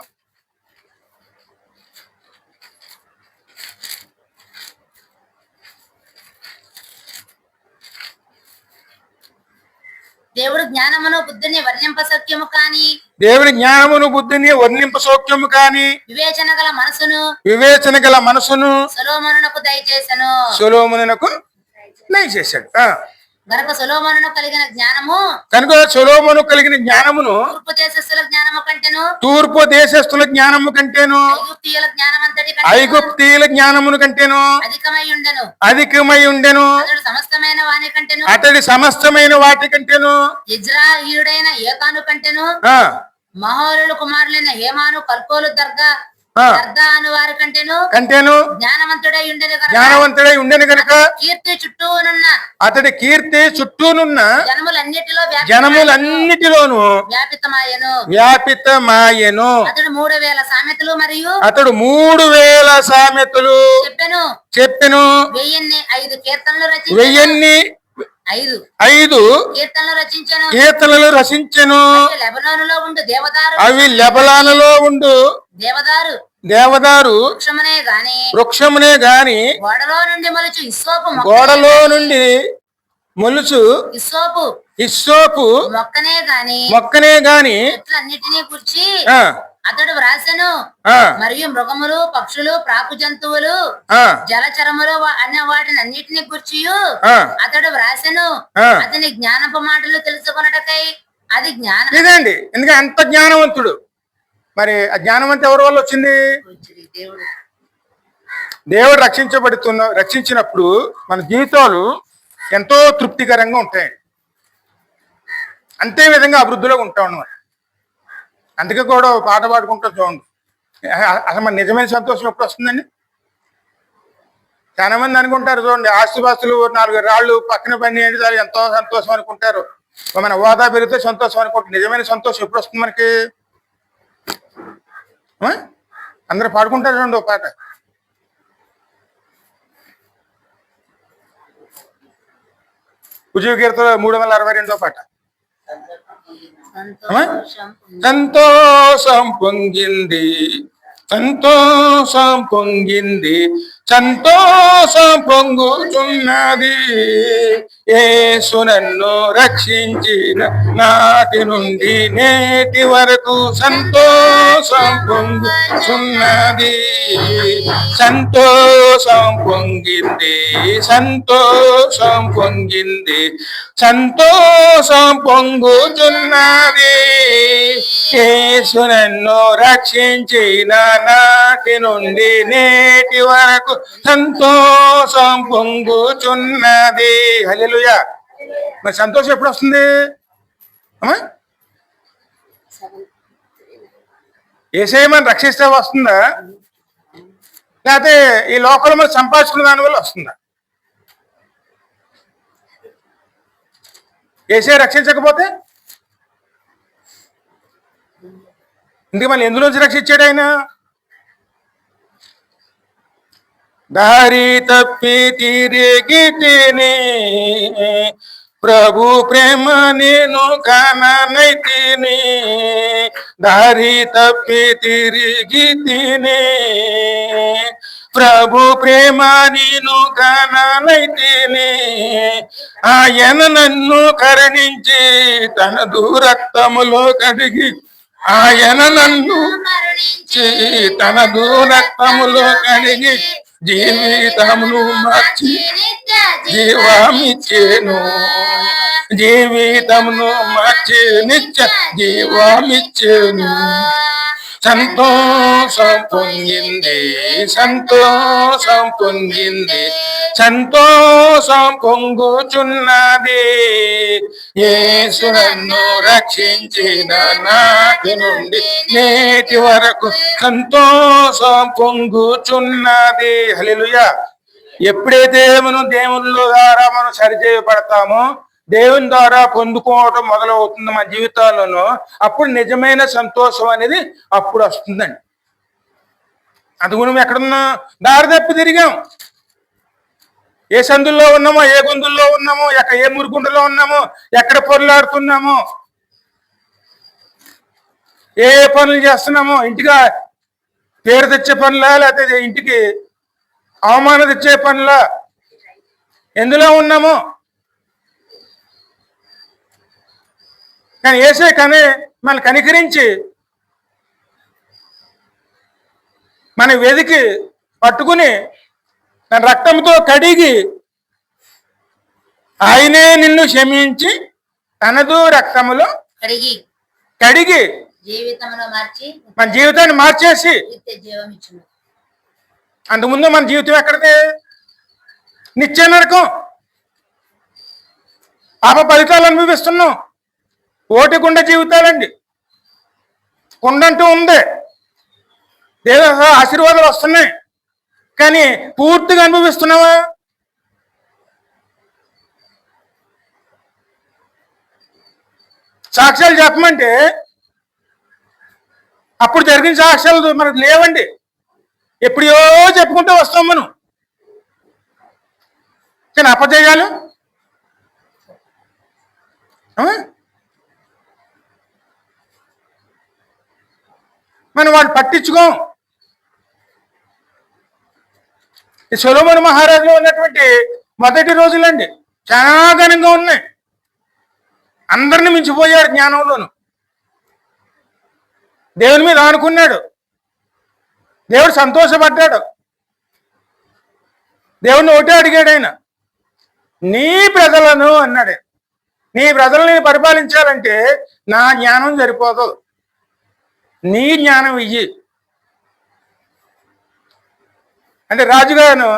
Speaker 2: దేవుడు జ్ఞానమును బుద్ధిని వర్ణింప సౌఖ్యము కాని,
Speaker 1: దేవుని జ్ఞానమును బుద్ధిని వర్ణింప సౌఖ్యము కాని,
Speaker 2: వివేచన గల మనసును సొలొమోనునకు దయచేశాడు. కనుక సొలొమోనునకు కలిగిన జ్ఞానమును
Speaker 1: తూర్పు దేశస్థుల జ్ఞానము కంటేను ఐగుప్తీయుల జ్ఞానమును కంటేను అధికమై ఉండెను. అతడి సమస్తమైన వాటి కంటేను
Speaker 2: ఇజ్రాయిలుడైన ఏకాను కంటేను మహోరుల కుమారులైన హేమాను కల్కోలు దర్గా అను వారి కంటేను జ్ఞానవంతుడై ఉండెను గనుక అతడి కీర్తి చుట్టూనున్న జనములన్నిటిలోను వ్యాపితమాయెను. అతడు 3000 సామెతలు మరియు
Speaker 1: 1000 5 కీర్తనలు రచించెను. అవి లెబనానులో ఉండు దేవదారు వృక్షమునే గాని గోడలో నుండి మొలుచు ఇస్సోపు మొక్కనే గాని
Speaker 2: అతడు వ్రాసెను. మరియు మృగములు, పక్షులు, ప్రాకు జంతువులు, జలచరములు అనే వాటిని అన్నిటిని గుర్చి అతడు వ్రాసెను. అతని జ్ఞానపు మాటలు తెలుసుకొనటకై అది జ్ఞానం.
Speaker 1: ఇదండి, ఎందుకంటే అంత జ్ఞానవంతుడు. మరి ఆ జ్ఞానవంత ఎవరి వల్ల వచ్చింది? దేవుడు రక్షించినప్పుడు మన జీవితాలు ఎంతో తృప్తికరంగా ఉంటాయండి. అంతే విధంగా అభివృద్ధిలో ఉంటాం అన్నమాట. అందుకే కూడా పాట పాడుకుంటూ చూడండి. అసలు మన నిజమైన సంతోషం ఎప్పుడు వస్తుందండి? చాలా మంది అనుకుంటారు చూడండి, ఆస్తిపాస్తులు 4 రాళ్ళు పక్కన పని ఏంటి ఎంతో సంతోషం అనుకుంటారు. మన హోదా పెరిగితే సంతోషం అనుకుంటారు. నిజమైన సంతోషం ఎప్పుడు వస్తుంది మనకి? అందరూ పాడుకుంటారు చూడండి ఒక పాట. ఉజీవ కీర్తన 362 పాట. సంతోషం పొంగింది సంతోషం పొంగుతున్నది. యేసు నన్ను రక్షించిన నాటి నుండి నేటి వరకు సంతోషం పొంగుతున్నది. సంతోషం పొంగింది సంతోషం పొంగుతున్నది. యేసు నన్ను రక్షించిన నాటి నుండి నేటి వరకు సంతోషం పొంగుచున్నది. హల్లెలూయా. మరి సంతోషం ఎప్పుడు వస్తుంది? యేసయ్య మనం రక్షిస్తే వస్తుందా, లేకపోతే ఈ లోకంలో మనం సంపాదించుకున్న దాని వల్ల వస్తుందా? యేసయ్య రక్షించకపోతే ఇందుకు మళ్ళీ ఎందులోంచి రక్షించాడు ఆయన? దారి తప్పి తిరిగితిని ప్రభు ప్రేమ నేను కాననైతిని. దారి తప్పి తిరిగితిని ప్రభు ప్రేమ నేను కాననైతిని. ఆయన నన్ను కరుణించి తన రక్తములో కడిగి ఆయన నన్ను తన రక్తములో కడిగి జీవితమును మార్చి జీవమిచ్చేను. జీవితమును మార్చి నిత్య జీవమిచ్చేను. సంతోషం పొంగింది, సంతోషం పొంగింది, సంతోషం పొంగుచున్నది. యేసు నన్ను రక్షించిన నాటి నుండి నేటి వరకు సంతోషం పొంగుచున్నది. హల్లెలూయా. ఎప్పుడైతే మనం దేవుని ద్వారా మనం సరిచేయబడతామో, దేవుని ద్వారా పొందుకోవటం మొదలవుతుంది మన జీవితాల్లోనూ, అప్పుడు నిజమైన సంతోషం అనేది అప్పుడు వస్తుందండి. అందుకు మనం ఎక్కడున్నా దారి తప్పి తిరిగాం, ఏ సందుల్లో ఉన్నామో, ఏ గొంతుల్లో ఉన్నామో, ఏ మురుగుండలో ఉన్నామో, ఎక్కడ పొరలాడుతున్నామో, ఏ పనులు చేస్తున్నామో, ఇంటిగా పేరు తెచ్చే పనులా లేకపోతే ఇంటికి అవమానం తెచ్చే పనులా, ఎందులో ఉన్నామో. కానీ ఏసే కానీ మన కనికరించి మన వెదికి పట్టుకుని తన రక్తంతో కడిగి ఆయనే నిన్ను క్షమించి తనదు రక్తములో కడిగి మన జీవితాన్ని మార్చేసి అంతకుముందు మన జీవితం ఎక్కడితే నిత్య నరకం, పాప ఫలితాలు అనుభవిస్తున్నాం. ఓటి కుండ జీవితాలండి. కుండంటూ ఉంది, దేవుని ఆశీర్వాదాలు వస్తున్నాయి, కానీ పూర్తిగా అనుభవిస్తున్నావా? సాక్ష్యాలు చెప్పమంటే అప్పుడు జరిగిన సాక్ష్యాలు మనకు లేవండి. ఎప్పుడో చెప్పుకుంటూ వస్తాం మనం. కానీ అపజయాలు మనం వాళ్ళు పట్టించుకోం. ఈ సొలొమోను మహారాజులో ఉన్నటువంటి మొదటి రోజులండి చాలా ఘనంగా ఉన్నాయి. అందరిని మించిపోయాడు జ్ఞానంలోను. దేవుని మీద ఆనుకున్నాడు, దేవుడు సంతోషపడ్డాడు. దేవుడిని ఒకటే అడిగాడు ఆయన, నీ ప్రజలను అన్నాడు. నీ ప్రజలను పరిపాలించాలంటే నా జ్ఞానం సరిపోదు, నీ జ్ఞానం ఇయ్యి అంటే. రాజుగారు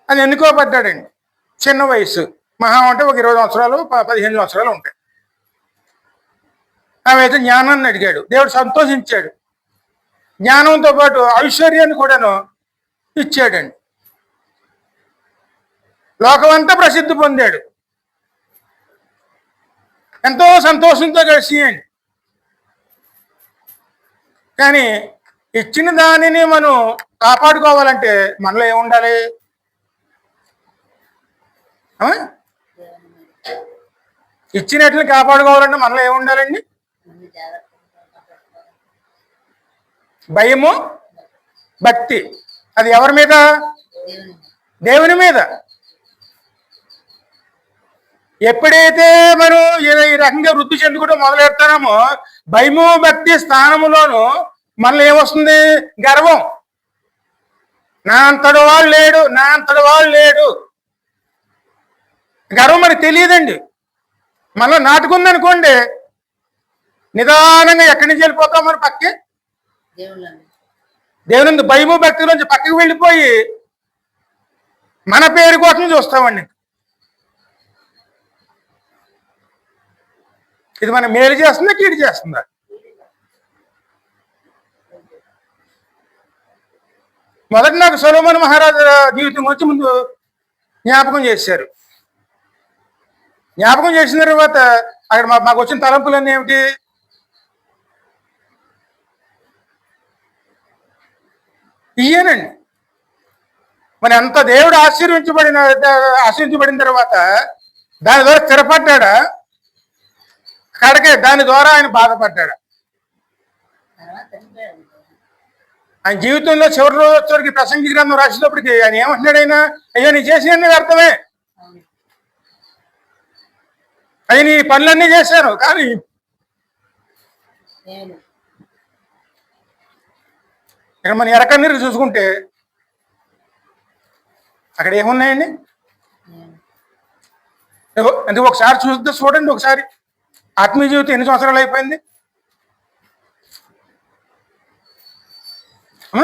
Speaker 1: అది ఎన్నుకోబడ్డాడండి. చిన్న వయసు, మహా అంటే ఒక 20 సంవత్సరాలు 15 సంవత్సరాలు ఉంటాయి. ఆమె అయితే జ్ఞానాన్ని అడిగాడు, దేవుడు సంతోషించాడు. జ్ఞానంతో పాటు ఐశ్వర్యాన్ని కూడాను ఇచ్చాడండి. లోకమంతా ప్రసిద్ధి పొందాడు. ఎంతో సంతోషంతో కలిసియండి. కానీ ఇచ్చిన దానిని మనం కాపాడుకోవాలంటే మనలో ఏముండాలి? ఇచ్చినట్లు కాపాడుకోవాలంటే మనలో ఏముండాలండి? భయము, భక్తి. అది ఎవరి మీద? దేవుని మీద. ఎప్పుడైతే మనం ఈ రకంగా వృద్ధి చెందుకుంటూ మొదలెడతామో, భయము భక్తి స్థానములోను మనలో ఏమొస్తుంది? గర్వం. నా అంతటి వాడు లేడు, నా అంతటి వాడు లేడు. గర్వం మనకు తెలియదండి. మనలో నాటుకుందనుకోండి, నిదానంగా ఎక్కడి నుంచి వెళ్ళిపోతాం మన పక్కకి? దేవుని భయము భక్తి నుంచి పక్కకి వెళ్ళిపోయి మన పేరు కోసం చూస్తామండి. ఇది మనం మేలు చేస్తుందా కీడు చేస్తుందా? మొదటి నాకు సొలొమోను మహారాజు జీవితం వచ్చి ముందు జ్ఞాపకం చేశారు. జ్ఞాపకం చేసిన తర్వాత అక్కడ మాకు వచ్చిన తలంపులన్నీ ఏమిటి? ఇయ్యేనండి. మరి అంత దేవుడు ఆశీర్వించబడిన తర్వాత దాని ద్వారా స్థిరపడ్డా, కడకే దాని ద్వారా ఆయన బాధపడ్డాడు. ఆయన జీవితంలో చివరి రోజు వచ్చేసరికి ప్రసంగి గ్రంథం రాసేటప్పటికి ఆయన ఏమంటున్నాడు? ఆయన అయ్యో నీ చేసినది అర్థమే, అయ్యి నీ పనులన్నీ చేశాను, కానీ ఇక్కడ మన ఎరకన్నీరు చూసుకుంటే అక్కడ ఏమున్నాయండి? అంటే ఒకసారి చూస్తే చూడండి, ఒకసారి ఆత్మీయ జీవితం ఎన్ని సంవత్సరాలు అయిపోయింది? ఆ?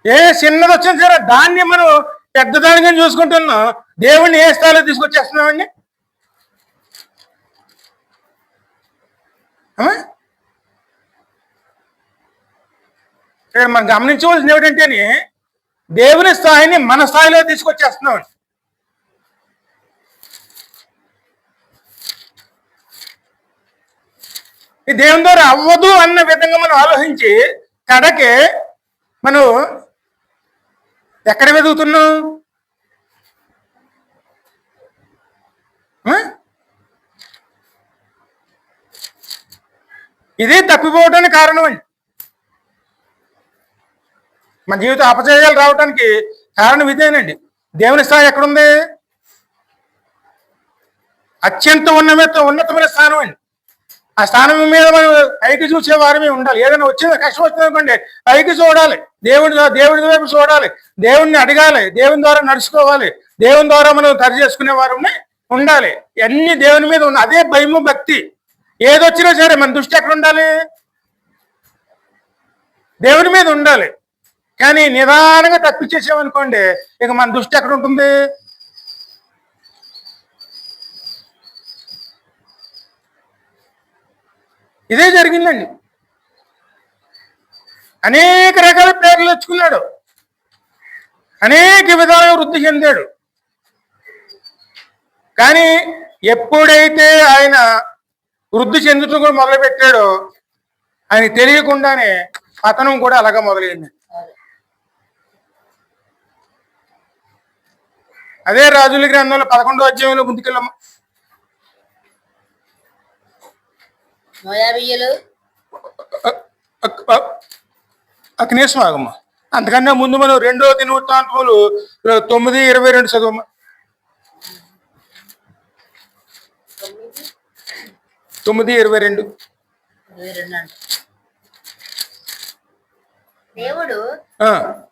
Speaker 1: ఏ చిన్నది వచ్చింది సరే దాన్ని మనం పెద్దదానిగా చూసుకుంటున్నాం, దేవుణ్ణి ఏ స్థాయిలో తీసుకొచ్చేస్తున్నామండి? ఆ? ఇక్కడ మనం గమనించవలసింది ఏమిటంటే దేవుని స్థాయిని మన స్థాయిలో తీసుకొచ్చేస్తున్నాం. ఈ దేవుని ద్వారా అవ్వదు అన్న విధంగా మనం ఆలోచించి కడకి మనం ఎక్కడ వెతుకుతున్నాం? ఆ? ఇదే తప్పిపోవడానికి కారణం అండి. మన జీవిత అపజయాలు రావడానికి కారణం ఇదేనండి. దేవుని స్థాయి ఎక్కడుంది? అత్యంత ఉన్నతమైన స్థానం అండి. ఆ స్థానం మీద మనం పైకి చూసే వారమే ఉండాలి. ఏదైనా వచ్చింది, కష్టం వచ్చింది అనుకోండి, పైకి చూడాలి, దేవుడి వైపు చూడాలి, దేవుడిని అడగాలి, దేవుని ద్వారా నడుచుకోవాలి, దేవుని ద్వారా మనం సరి చేసుకునే వారమే ఉండాలి. అన్ని దేవుని మీద ఉన్న అదే భయము భక్తి. ఏదొచ్చినా సరే మన దృష్టి ఎక్కడ ఉండాలి? దేవుని మీద ఉండాలి. కానీ నిదానంగా తప్పించేసామనుకోండి, ఇక మన దృష్టి ఎక్కడ ఉంటుంది? ఇదే జరిగిందండి. అనేక రకాల పేర్లు తెచ్చుకున్నాడు, అనేక విధాలుగా వృద్ధి చెందాడు. కానీ ఎప్పుడైతే ఆయన వృద్ధి చెందుతూ కూడా మొదలుపెట్టాడో ఆయన తెలియకుండానే పతనం కూడా అలాగా మొదలైంది. అదే రాజుల గ్రంథంలో 11వ అధ్యాయంలో ముందుకెళ్ళాము. కనీసం ఆగమ్మా. అంతకన్నా ముందు మనం 2వ దినవృత్తాంతములు 9:22 చదవమ్మా. 9:22.
Speaker 2: దేవుడు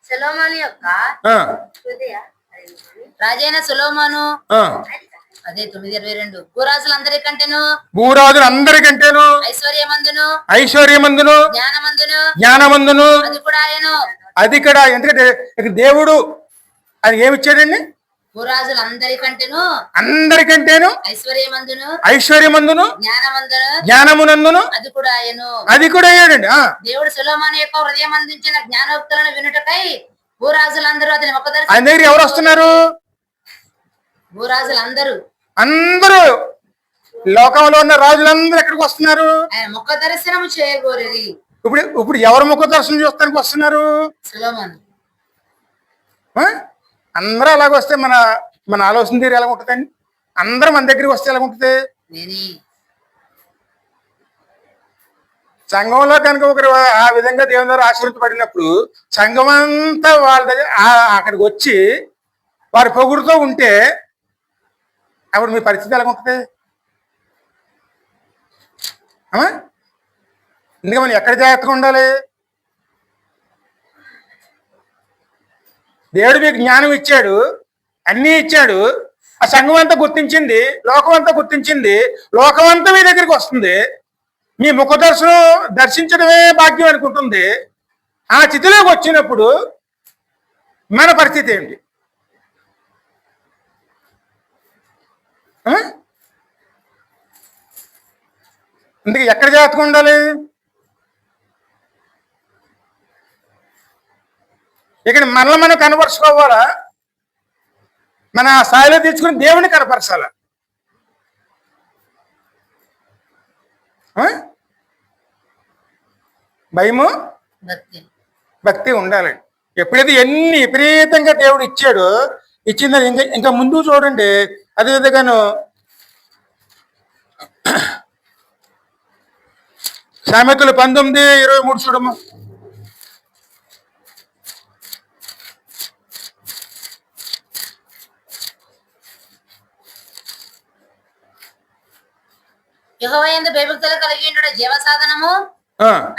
Speaker 2: సొలొమోను యొక్క రాజైన సొలొమోను అదే 9:22 భూరాజులందరికంటేను ఐశ్వర్యమందును జ్ఞానమందును అది కూడా. ఎందుకంటే దేవుడు అది ఏమిచ్చాడండి? భూరాజులందరికంటేను ఐశ్వర్యమందును జ్ఞానమునందును అది కూడా అయ్యాడండి. దేవుడు సొలొమోను యొక్క హృదయం అందించిన జ్ఞానోక్తులను వినుటకై భూరాజులందరూ అతని ముఖ దర్శనం. ఆయన దగ్గర ఎవరు వస్తున్నారు? భూరాజులందరూ, అందరూ లోకంలో ఉన్న రాజులందరూ ఎక్కడికి వస్తున్నారు? ఆయన ముఖ దర్శనం చేయగోరేది. ఇప్పుడు ఎవరు ముఖ దర్శనం చూస్తానికి వస్తున్నారు? సొలొమోను. అందరూ అలాగ వస్తే మన ఆలోచన తీరు ఎలా ఉంటుందండి? అందరూ మన దగ్గరికి వస్తే ఎలా ఉంటుంది? సంఘంలో కనుక ఒకరు ఆ విధంగా దేవుని ద్వారా ఆశీర్వదించబడినప్పుడు సంఘం అంతా వాళ్ళ దగ్గర అక్కడికి వచ్చి వారి పొగుడుతూ ఉంటే అప్పుడు మీ పరిస్థితి ఎలా ఉంటుంది? ఎందుకంటే మనం ఎక్కడ జాగ్రత్తగా ఉండాలి? దేవుడు మీకు జ్ఞానం ఇచ్చాడు, అన్నీ ఇచ్చాడు. ఆ సంఘం అంతా గుర్తించింది, లోకం అంతా గుర్తించింది, లోకం అంతా మీ దగ్గరికి వస్తుంది. మీ ముఖ దర్శించడమే భాగ్యం అనుకుంటుంది. ఆ స్థితిలోకి వచ్చినప్పుడు మన పరిస్థితి ఏంటి? అందుకే ఎక్కడ జాగ్రత్తగా ఉండాలి? ఇక్కడ మనల్ని మనం కనపరుచుకోవాలా? మన స్థాయిలో తెచ్చుకుని దేవుని కనపరచాలా? భయము భక్తి ఉండాలి. ఎప్పుడైతే ఎన్ని విపరీతంగా దేవుడు ఇచ్చాడో, ఇచ్చిందని ఇంకా ముందు చూడండి. అదేవిధంగాను సామెతలు 19:23 చూడము. యెహోవా యందు భయభక్తులు కలిగి ఉండుట జీవ సాధనము,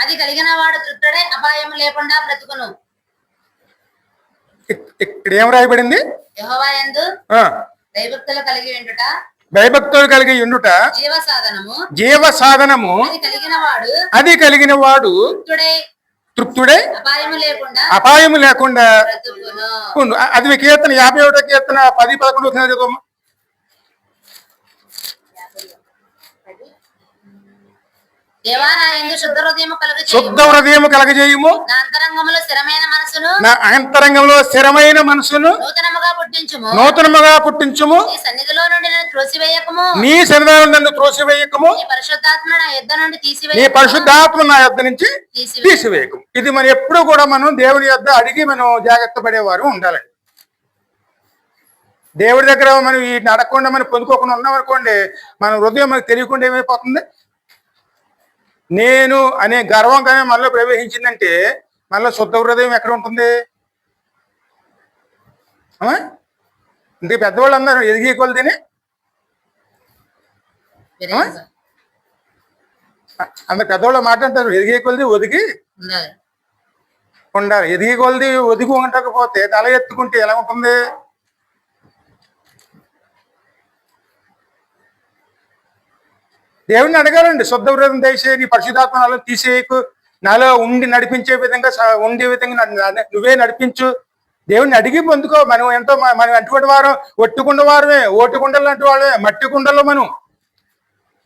Speaker 2: అది కలిగిన వాడు తృప్తుడై అపాయము లేకుండా బ్రతుకును.
Speaker 1: ఇక్కడ ఏం రాయబడింది?
Speaker 2: యెహోవా యందు భయభక్తులు కలిగి ఉండుట
Speaker 1: భయభక్తులు కలిగి ఉండుట
Speaker 2: జీవ సాధనము.
Speaker 1: జీవ సాధనము. అది కలిగిన వాడు తృప్తుడై అపాయము లేకుండా ఉండు. అది కీర్తన 51 కీర్తన 10, 11 చదువు. శుద్ధ హృదయము కలగజేయుము. నా అంతరంగంలో స్థిరమైన మనసును నూతనముగా పుట్టించుము. నీ సన్నిధానం నన్ను త్రోసివేయకము. నీ పరిశుద్ధాత్మ నా యొద్ద నుంచి తీసివేయకము. ఇది మనం ఎప్పుడు కూడా మనం దేవుని యొద్ద అడిగి మనం జాగ్రత్త పడేవారు ఉండాలండి. దేవుడి దగ్గర మనం ఈ అడగకుండా మనం పొందుకోకుండా ఉన్నాం అనుకోండి, మన హృదయం మనకు తెలియకుండా ఏమైపోతుంది. నేను అనే గర్వం కానీ మనలో ప్రవేశించిందంటే మనలో శుద్ధ హృదయం ఎక్కడ ఉంటుంది? ఇంటికి పెద్దవాళ్ళు అందరూ ఎదిగే కొలిదిని అందరు పెద్దవాళ్ళు మాట్లాడతారు. ఎదిగే కొలిది ఒదిగి ఉండాలి. ఎదిగే కొలిది ఒదిగి ఉండకపోతే తల ఎత్తుకుంటే ఎలా ఉంటుంది? దేవుడిని అడగాలండి, శుద్ధ హృదయం దయచేసి నీ పరిశుద్ధాత్మ నాలో తీసేయకు, నాలో ఉండి నడిపించే విధంగా ఉండే విధంగా నువ్వే నడిపించు. దేవుడిని అడిగి పొందుకో. మనం ఎంతో మనం అటువంటి వారం ఒట్టుకుండ వారమే, ఓటుకుండలు లాంటి వాళ్ళే, మట్టి కుండలో మనం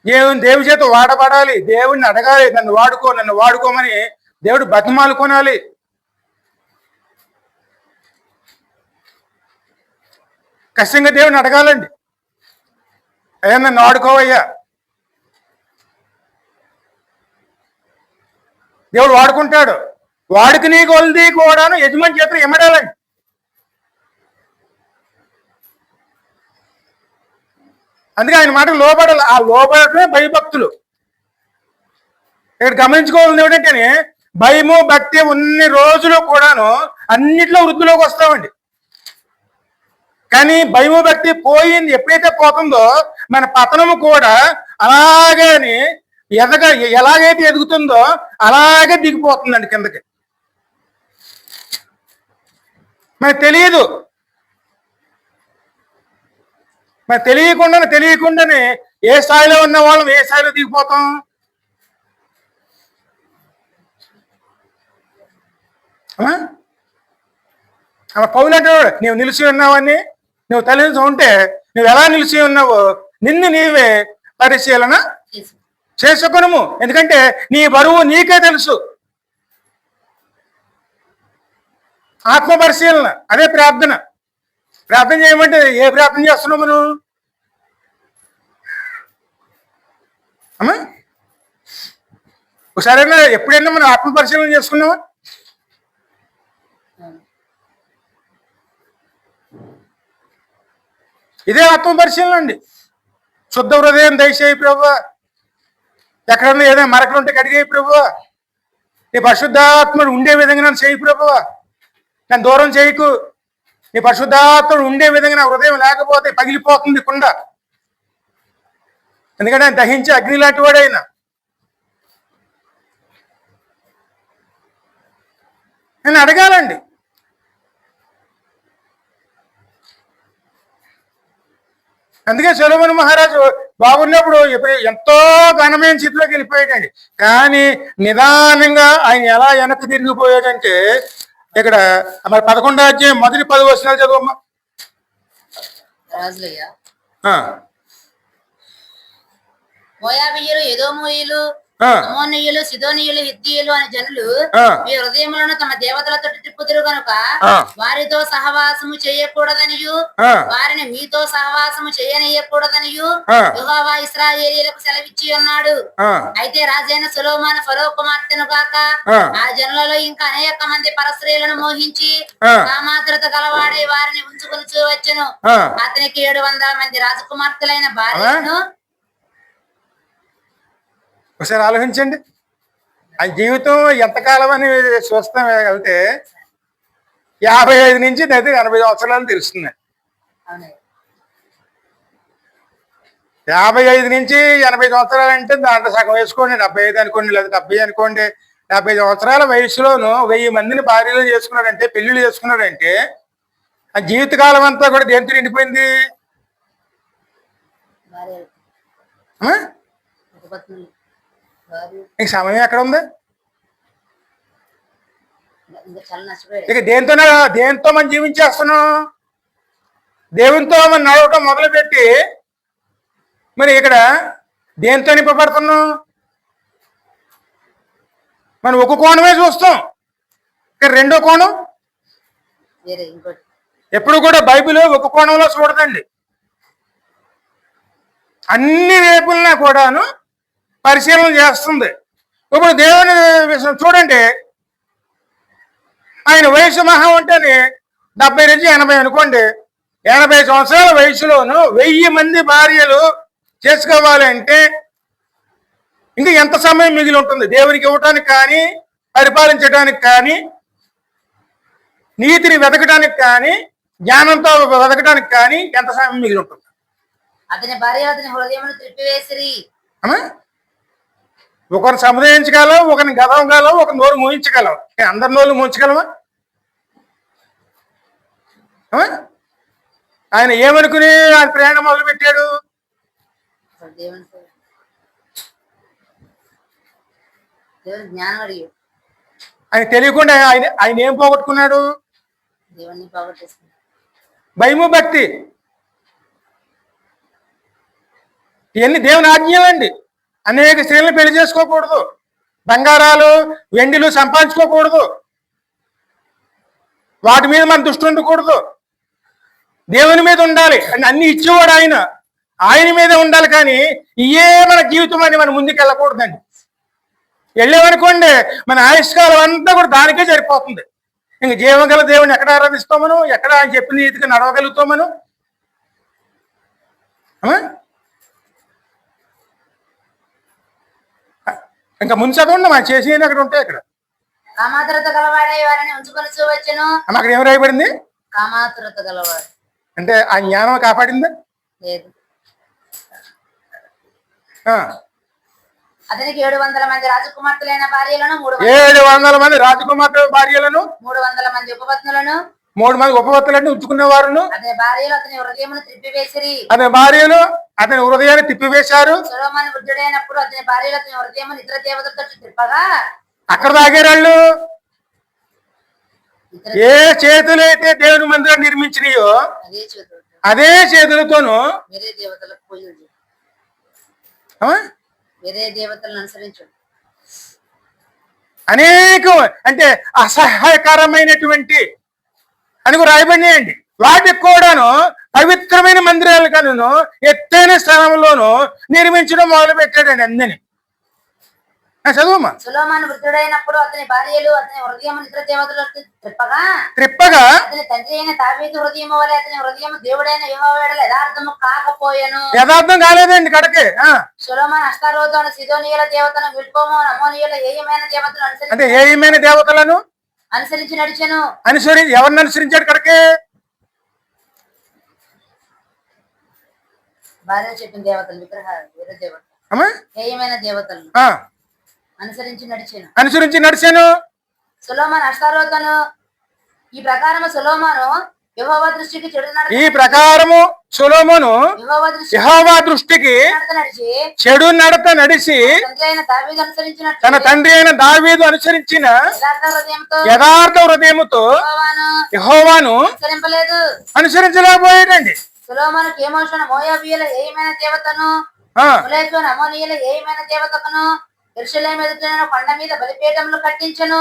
Speaker 1: దేవుని చేత వాడబడాలి. దేవుడిని అడగాలి, నన్ను వాడుకోమని దేవుడు బతిమాలు కొనాలి. ఖచ్చితంగా దేవుడిని అడగాలండి, అయ్యా నన్ను వాడుకోవయ్యా. దేవుడు వాడుకుంటాడు. వాడికి నీ కొలిది కూడాను యజమాని చేతులు ఇమ్మడాలండి. అందుకే ఆయన మాటకు లోబడాలి. ఆ లోబడటమే భయభక్తులు. ఇక్కడ గమనించుకోవాల్సింది ఏమిటంటే, భయము భక్తి ఉన్ని రోజులు కూడాను అన్నిట్లో వృద్ధిలోకి వస్తామండి. కానీ భయము భక్తి పోయింది, ఎప్పుడైతే పోతుందో మన పతనము కూడా అలాగే ఎలాగైతే ఎదుగుతుందో అలాగే దిగిపోతుందండి కిందకి. మనకు తెలియదు. మనకు తెలియకుండానే ఏ స్థాయిలో ఉన్న వాళ్ళం ఏ స్థాయిలో దిగిపోతాం. పౌలు అంటాడు, నీవు నిలిచి ఉన్నావని, నువ్వు తల్లించి ఉంటే నువ్వు ఎలా నిలిచి ఉన్నావో నిన్ను నీవే పరిశీలన చేసుకొనుము. ఎందుకంటే నీ బరువు నీకే తెలుసు. ఆత్మ పరిశీలన, అదే ప్రార్థన. ప్రార్థన చేయమంటే ఏ ప్రార్థన చేస్తున్నావు మనం? అమ్మా ఒకసారైనా ఎప్పుడైనా మనం ఆత్మ పరిశీలన చేసుకున్నావా? ఇదే ఆత్మ పరిశీలన అండి. శుద్ధ హృదయం దయచేయి ప్రభువా, ఎక్కడన్నా ఏదైనా మరకలు ఉంటే కడిగేయి ప్రభువా, నీ పరిశుద్ధాత్ముడు ఉండే విధంగా నన్ను చేయి ప్రభువా, నన్ను దూరం చేయకు. నీ పరిశుద్ధాత్ముడు ఉండే విధంగా నా హృదయం లేకపోతే పగిలిపోతుంది కుండ. ఎందుకంటే ఆయన దహించే అగ్ని లాంటి వాడు ఆయన. నేను అడగాలండి. అందుకే సొలొమోను మహారాజు బాగున్నప్పుడు ఎంతో ఘనమైన స్థితిలోకి వెళ్ళిపోయాడండి. కానీ నిదానంగా ఆయన ఎలా వెనక్కి తిరిగిపోయాడంటే, ఇక్కడ మరి 11వ అధ్యాయం మొదటి 10 వచనాలు చదువమ్మా.
Speaker 2: మోయాబీయులు, ఎదోమీయులు, అమ్మోనీయులు, సిదోనీయులు, హిత్తీయులు అనే జనులు మీ హృదయములను తమ దేవతలతో తిప్పుదురు కనుక వారితో సహవాసము చేయకూడదనియు వారిని మీతో సహవాసము చేయనీయకూడదనియు యెహోవా ఇశ్రాయేలీయులకు సెలవిచ్చి ఉన్నాడు. అయితే రాజైన సొలొమోను ఫరో కుమార్తెను కాక ఆ జనులలో ఇంకా అనేక మంది పరస్త్రీలను మోహించి కామాతురత గలవాడే వారిని ఉంచుకొని వచ్చెను. అతనికి 700 మంది రాజకుమార్తెలైన భార్యలను. ఒకసారి ఆలోచించండి, ఆ జీవితం ఎంతకాలం అని చూస్తాం వెళ్తే 55 నుంచి 80 సంవత్సరాలు తెలుస్తుంది. 55 నుంచి 80 సంవత్సరాలు అంటే దాంట్లో సగం వేసుకోండి, 75 అనుకోండి, లేదా 70 అనుకోండి. 70 సంవత్సరాల వయసులోను 1000 మందిని భార్యలు చేసుకున్నాడంటే, పెళ్లిళ్ళు చేసుకున్నాడంటే ఆ జీవితకాలం అంతా కూడా దేంతో నిండిపోయింది? భార్య
Speaker 1: ఆ?
Speaker 2: ఉపపత్నులు భార్య
Speaker 1: నీకు సమయం ఎక్కడ ఉంది?
Speaker 2: ఇంకా చాలా నష్టపోయాడు.
Speaker 1: ఇక దేంతో మనం జీవించేస్తున్నాం? దేవునితో మనం నడవటం మొదలుపెట్టి మరి ఇక్కడ దేంతో నింపబడుతున్నాం? మనం ఒక కోణమే చూస్తాం, ఇక్కడ రెండో కోణం.
Speaker 2: వేరే ఇంకోటి
Speaker 1: ఎప్పుడు కూడా బైబిల్ ఒక కోణంలో చూడదండి, అన్ని వైపులనా కూడాను పరిశీలన చేస్తుంది. ఇప్పుడు దేవుని విషయం చూడండి, ఆయన వయసు మహా ఉంటేనే 70 నుంచి 80 అనుకోండి. 80 సంవత్సరాల వయసులోను 1000 మంది భార్యలు చేసుకోవాలంటే ఇంకా ఎంత సమయం మిగిలి ఉంటుంది? దేవునికి ఇవ్వటానికి కానీ, పరిపాలించడానికి కానీ, నీతిని వెతకడానికి కానీ, జ్ఞానంతో వెతకడానికి కానీ ఎంత సమయం మిగిలి ఉంటుంది?
Speaker 2: అతని భార్య అతని హృదయమును త్రిప్పివేసిరి.
Speaker 1: ఒకరిని సముదాయించగలం, ఒకరిని గదవగలం, ఒక నోరు మూయించగలం. అందరి నోళ్ళు మూయించగలమా? ఆయన ఏమనుకుని ఆయన ప్రయాణం మొదలు పెట్టాడు?
Speaker 2: దేవుని జ్ఞానం అడిగాడు.
Speaker 1: ఆయన తెలియకుండా ఆయన ఏం పోగొట్టుకున్నాడు?
Speaker 2: దేవుణ్ణి పోగొట్టేసుకున్నాడు.
Speaker 1: భయము, భక్తి, ఇవన్నీ దేవుని ఆజ్ఞలండి. అనేక స్త్రీలను పెళ్లి చేసుకోకూడదు, బంగారాలు వెండిలు సంపాదించుకోకూడదు, వాటి మీద మన దృష్టి ఉండకూడదు, దేవుని మీద ఉండాలి. అంటే అన్ని ఇచ్చేవాడు ఆయన మీదే ఉండాలి. కానీ ఇయే మన జీవితం అని మనం ముందుకు వెళ్ళకూడదండి. వెళ్ళేవనుకోండి మన ఆయుష్కాలం అంతా కూడా దానికే సరిపోతుంది. ఇంక జీవగల దేవుని ఎక్కడ ఆరాధిస్తాం మనం? ఎక్కడ ఆయన చెప్పిన రీతిగా నడవగలుగుతాం మనం? ఇంకా ముందు చదవండి, మనం చేసేది అక్కడ ఉంటాయి. అక్కడ
Speaker 2: కామాతురత గలవాడే వారిని ఉంచుకొని చూవచ్చును.
Speaker 1: అక్కడ ఏం రాయబడింది?
Speaker 2: కామాతురత గలవాడు
Speaker 1: అంటే ఆ జ్ఞానం కాపాడిందా?
Speaker 2: లేదు. అతనికి 700 మంది రాజకుమార్తెలైన భార్యలను
Speaker 1: 700 మంది రాజకుమార్తె భార్యలను
Speaker 2: 300 మంది ఉపపత్నులను
Speaker 1: 3 మంది ఉపపత్నులను ఉంచుకునే వారును
Speaker 2: అతని భార్యలు అతని హృదయమును త్రిప్పివేసిరి.
Speaker 1: అతని భార్యలు అతని హృదయాన్ని తిప్పివేశారు.
Speaker 2: సొలొమోను వృద్ధుడైనప్పుడు అతని భార్యలు అతని హృదయమును ఇతర దేవతలతో త్రిప్పగా
Speaker 1: అక్కడ తాగారాళ్ళు. ఏ చేతులైతే దేవుని మందిరం నిర్మించినాయో అదే చేతులతోనూ
Speaker 2: వేరే దేవతలకు పూజలు వేరే దేవతలను అనుసరించు.
Speaker 1: అనేక అంటే అసహ్యకరమైనటువంటి అని రాయబడినాయండి. వాటికి కూడాను పవిత్రమైన మందిరాలు కను ఎత్తైన స్థలంలోనూ నిర్మించడం మొదలు పెట్టాడండి అందరినీ. చదువుమా.
Speaker 2: సొలొమోను వృద్ధుడైనప్పుడు అతని భార్యలు అతని హృదయం ఇతర దేవతలకు
Speaker 1: త్రిప్పగా
Speaker 2: అతని తండ్రి అయిన దావీదు హృదయం వలె అతని హృదయం దేవుడైన యెహోవా యెడల యథార్థము కాకపోయెను.
Speaker 1: యథార్థం కాలేదండి కడకే.
Speaker 2: సొలొమోను అష్టారోతు అను సిదోనీయుల దేవతను, మిల్కోము అమోనీయుల ఏయమైన దేవతలను అనుసరించి నడిచెను.
Speaker 1: ఎవరిని అనుసరించాడు కడకే?
Speaker 2: భార్య చెప్పిన దేవతలు విగ్రహాలు వేరే దేవతలు ఏయమైన దేవతలను అనుసరించి నడిచాను. సొలొమోను అష్టారోతును ఈ ప్రకారము సొలొమోను యెహోవా దృష్టికి చెడు నడత నడిచి తన తండ్రి అయిన దావీదు అనుసరించిన యథార్థ హృదయముతో యెహోవాను అనుసరించలేకపోయాడండి. సొలొమోను కేమోషును మోయాబీయుల ఏయమైన దేవతను, మొలెకును అమోనీయుల ఏయమైన దేవతకును యెరూషలేము ఎదుట కొండ మీద బలిపీఠములు కట్టించెను.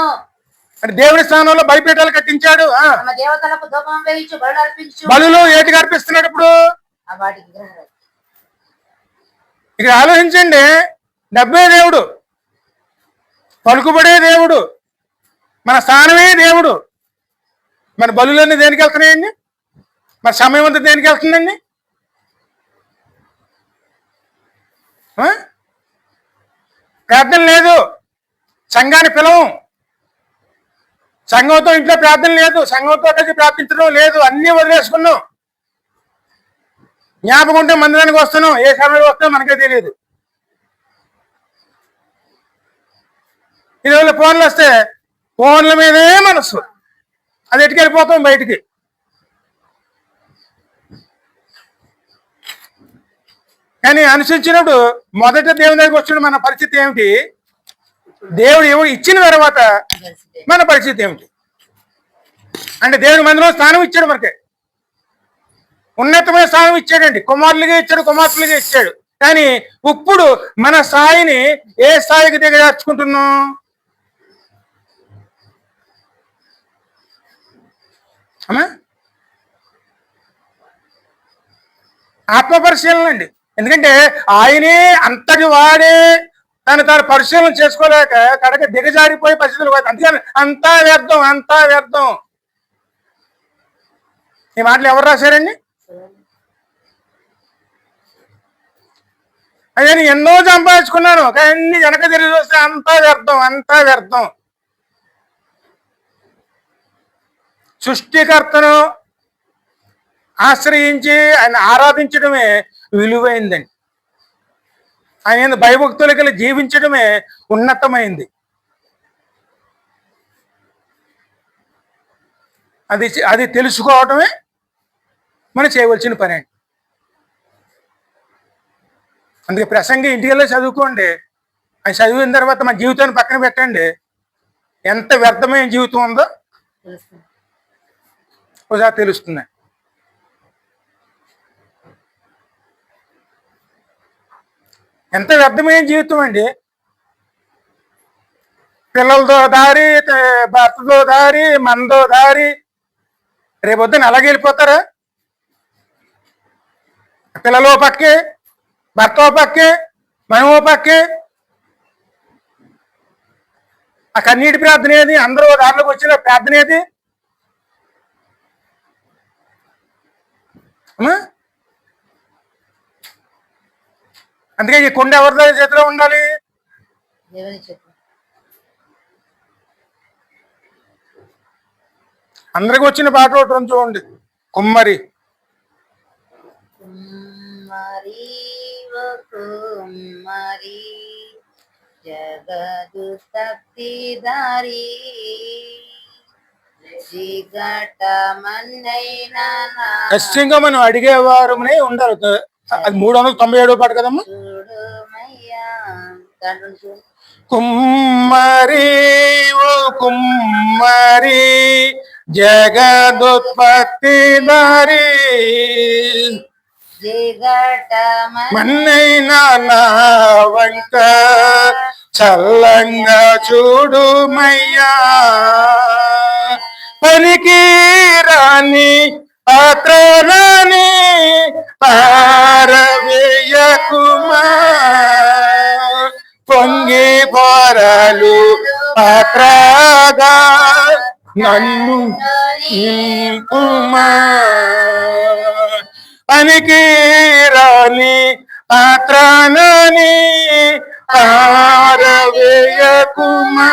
Speaker 1: అంటే దేవుని స్థానంలో బలిపీఠాలు కట్టించాడు.
Speaker 2: తమ దేవతలకు ధూపం వేయించు బలులు అర్పించు.
Speaker 1: బలులు ఏటికి అర్పిస్తున్నాడు ఇప్పుడు?
Speaker 2: వాటి విగ్రహాలు.
Speaker 1: ఇక్కడ ఆలోచించండి, డబ్బే దేవుడు, పలుకుబడే దేవుడు, మన స్థానమే దేవుడు. మన బలులన్నీ దేనికి వెళ్తున్నాయండి? మన సమయం అంతా దేనికి వెళ్తుందండి? ప్రార్థన లేదు, సంఘాన్ని పిలవం, సంఘంతో ఇంట్లో ప్రార్థన లేదు, సంఘంతో కలిసి ప్రార్థించడం లేదు, అన్నీ వదిలేసుకున్నాం. జ్ఞాపకం ఉంటే మందిరానికి వస్తున్నాం, ఏ సమయంలో వస్తామో మనకే తెలియదు. ఈరోజు ఫోన్లు వస్తే ఫోన్ల మీదే మనసు, అది ఎటుకెళ్ళిపోతాం బయటికి. కానీ అనుసరించినప్పుడు మొదట దేవుని దగ్గరికి వచ్చిన మన పరిస్థితి ఏమిటి, దేవుడు ఇచ్చిన తర్వాత మన పరిస్థితి ఏమిటి అంటే, దేవుడి మందిలో స్థానం ఇచ్చాడు, మనకి ఉన్నతమైన స్థానం ఇచ్చాడండి, కుమారులుగా ఇచ్చాడు, కుమార్తెలుగా ఇచ్చాడు. కానీ ఇప్పుడు మన స్థాయిని ఏ స్థాయికి దిగజార్చుకుంటున్నాం? అమ్మా ఆత్మపరిశీలన అండి. ఎందుకంటే ఆయనే అంతటి వాడే తాను పరిశీలన చేసుకోలేక కడక దిగజారిపోయే పరిస్థితులు. అందుకని అంతా వ్యర్థం, అంతా వ్యర్థం. ఈ మాటలు ఎవరు రాశారండి? అదే నేను ఎన్నో సంపాదించుకున్నాను, కానీ వెనక తిరిగి చూస్తే అంతా వ్యర్థం, అంతా వ్యర్థం. సృష్టికర్తను ఆశ్రయించి ఆయన ఆరాధించడమే విలువైందండి. ఆయన భయభక్తులకి జీవించడమే ఉన్నతమైంది. అది తెలుసుకోవటమే మనం చేయవలసిన పని అండి. అందుకే ప్రసంగి ఇంటికి వెళ్ళి చదువుకోండి. అది చదివిన తర్వాత మన జీవితాన్ని పక్కన పెట్టండి, ఎంత వ్యర్థమైన జీవితం ఉందో ఒకసారి తెలుస్తుంది. ఎంత వ్యర్థమైన జీవితం అండి. పిల్లలతో దారి, భర్తతో దారి, మనతో దారి. రేపొద్దున అలాగే వెళ్ళిపోతారా? పిల్లలు పక్కే, భర్త పక్కే, మనమో పక్కే. ఆ కన్నీటి ప్రార్థన ఏది? అందరూ దారిలోకి వచ్చిన ప్రార్థన ఏది? అందుకే ఈ కొండ ఎవరి చేతిలో ఉండాలి? అందరికి వచ్చిన పాట ఒకటి చూడండి. కుమ్మరి
Speaker 2: కుమ్మరి జగదు తప్తిదారి
Speaker 1: ఖచ్చితంగా మనం అడిగేవారు ఉండాలి. అది 397 పాట కదమ్మా. కుమ్మరి ఓ కుమ్మరి జగదుత్పత్తి దారి మన్నైనా నా వంట చల్లంగా చూడుమయ్యా. పనికి రాని పాత్రలని పారవేయకుమా. పొంగి పొరలు పాత్రగా నన్ను నింపుమా. పనికి రాని పాత్రలని పారవేయకుమా.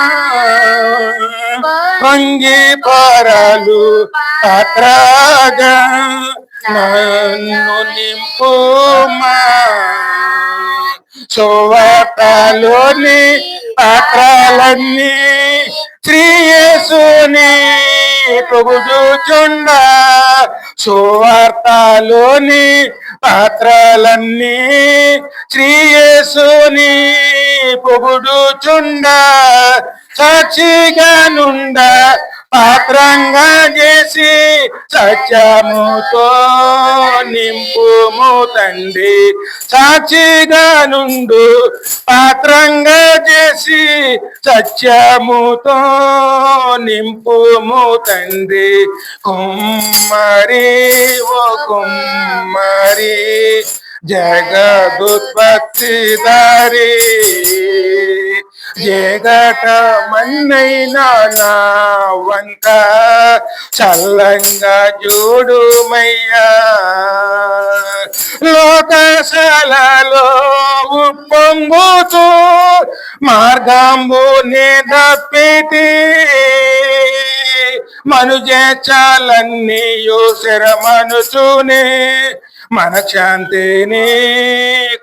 Speaker 1: పొంగి పొరలు పాత్రగా నన్ను నింపుమా. సువార్తలోని పాత్రలన్నీ శ్రీయేసుని పొగుడుచుండ. సువార్తలోని పాత్రలన్నీ శ్రీయేసుని పొగుడుచుండ. సాక్షిగా నుండ పాత్రంగా చేసి సత్యముతో నింపుము తండ్రి. సాక్షిగా నుండు పాత్రంగా చేసి సత్యముతో నింపుము తండ్రి. కుమ్మరి ఓ కుమ్మరి జగదుత్పత్తి దారి జగట మన్నైనా నా వంక చల్లంగా చూడుమయ్యా. లోకశాలలో ఉప్పొంగుతూ మార్గంబు నే తప్పితి. మనుజాలన్నీ శరమనుచునే మనశాంతిని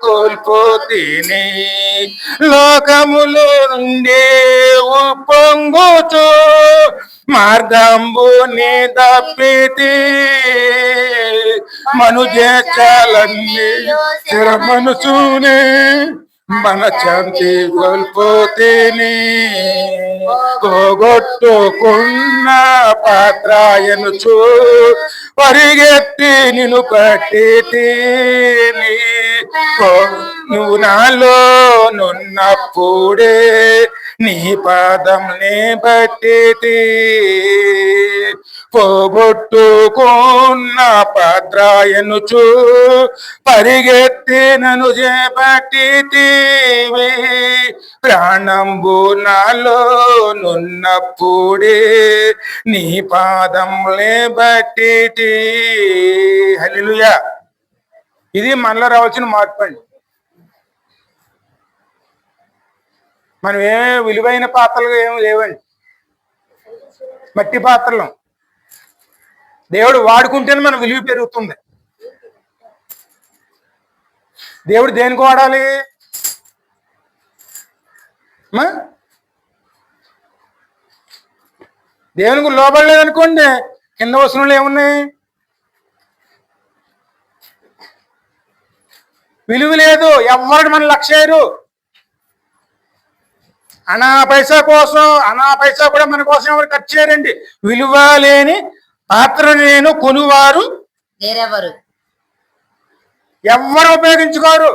Speaker 1: కోల్పోతేనే లోకములో నుండి ఉప్పొంగుచు మార్గంబు నీ తప్పితే మనుజాలన్నీ స్థిర మనసునే మన శాంతి కోల్పోతేనే పోగొట్టుకున్న పాత్రాయనుచు పరిగెత్తి నిన్ను పట్టితేనే నువ్వు నాలో నున్నప్పుడే నీ పాదంనే పట్టితే పోగొట్టుకున్న పాత్రాయనుచు పరిగెత్తి నన్ను చేపట్టితీవి ప్రాణంబు నాలో నున్నప్పుడే నీ పాదములే బట్టితి. హల్లెలూయా. ఇది మనలో రావాల్సిన మార్పు అండి. మనం ఏ విలువైన పాత్రలు ఏమి లేవండి, మట్టి పాత్రలు. దేవుడు వాడుకుంటేనే మన విలువ పెరుగుతుంది. దేవుడు దేనికి వాడాలి? దేవునికి లోబడలేదనుకోండి, కింద వసూలు ఏమున్నాయి? విలువ లేదు. ఎవరు మన లక్ష్యారు అనా పైసా కోసం, అనా పైసా కూడా మన కోసం ఎవరు ఖర్చు చేయరండి. విలువ లేని పాత్ర నేను కొనువారు ఎవరు ఉపయోగించుకోరు.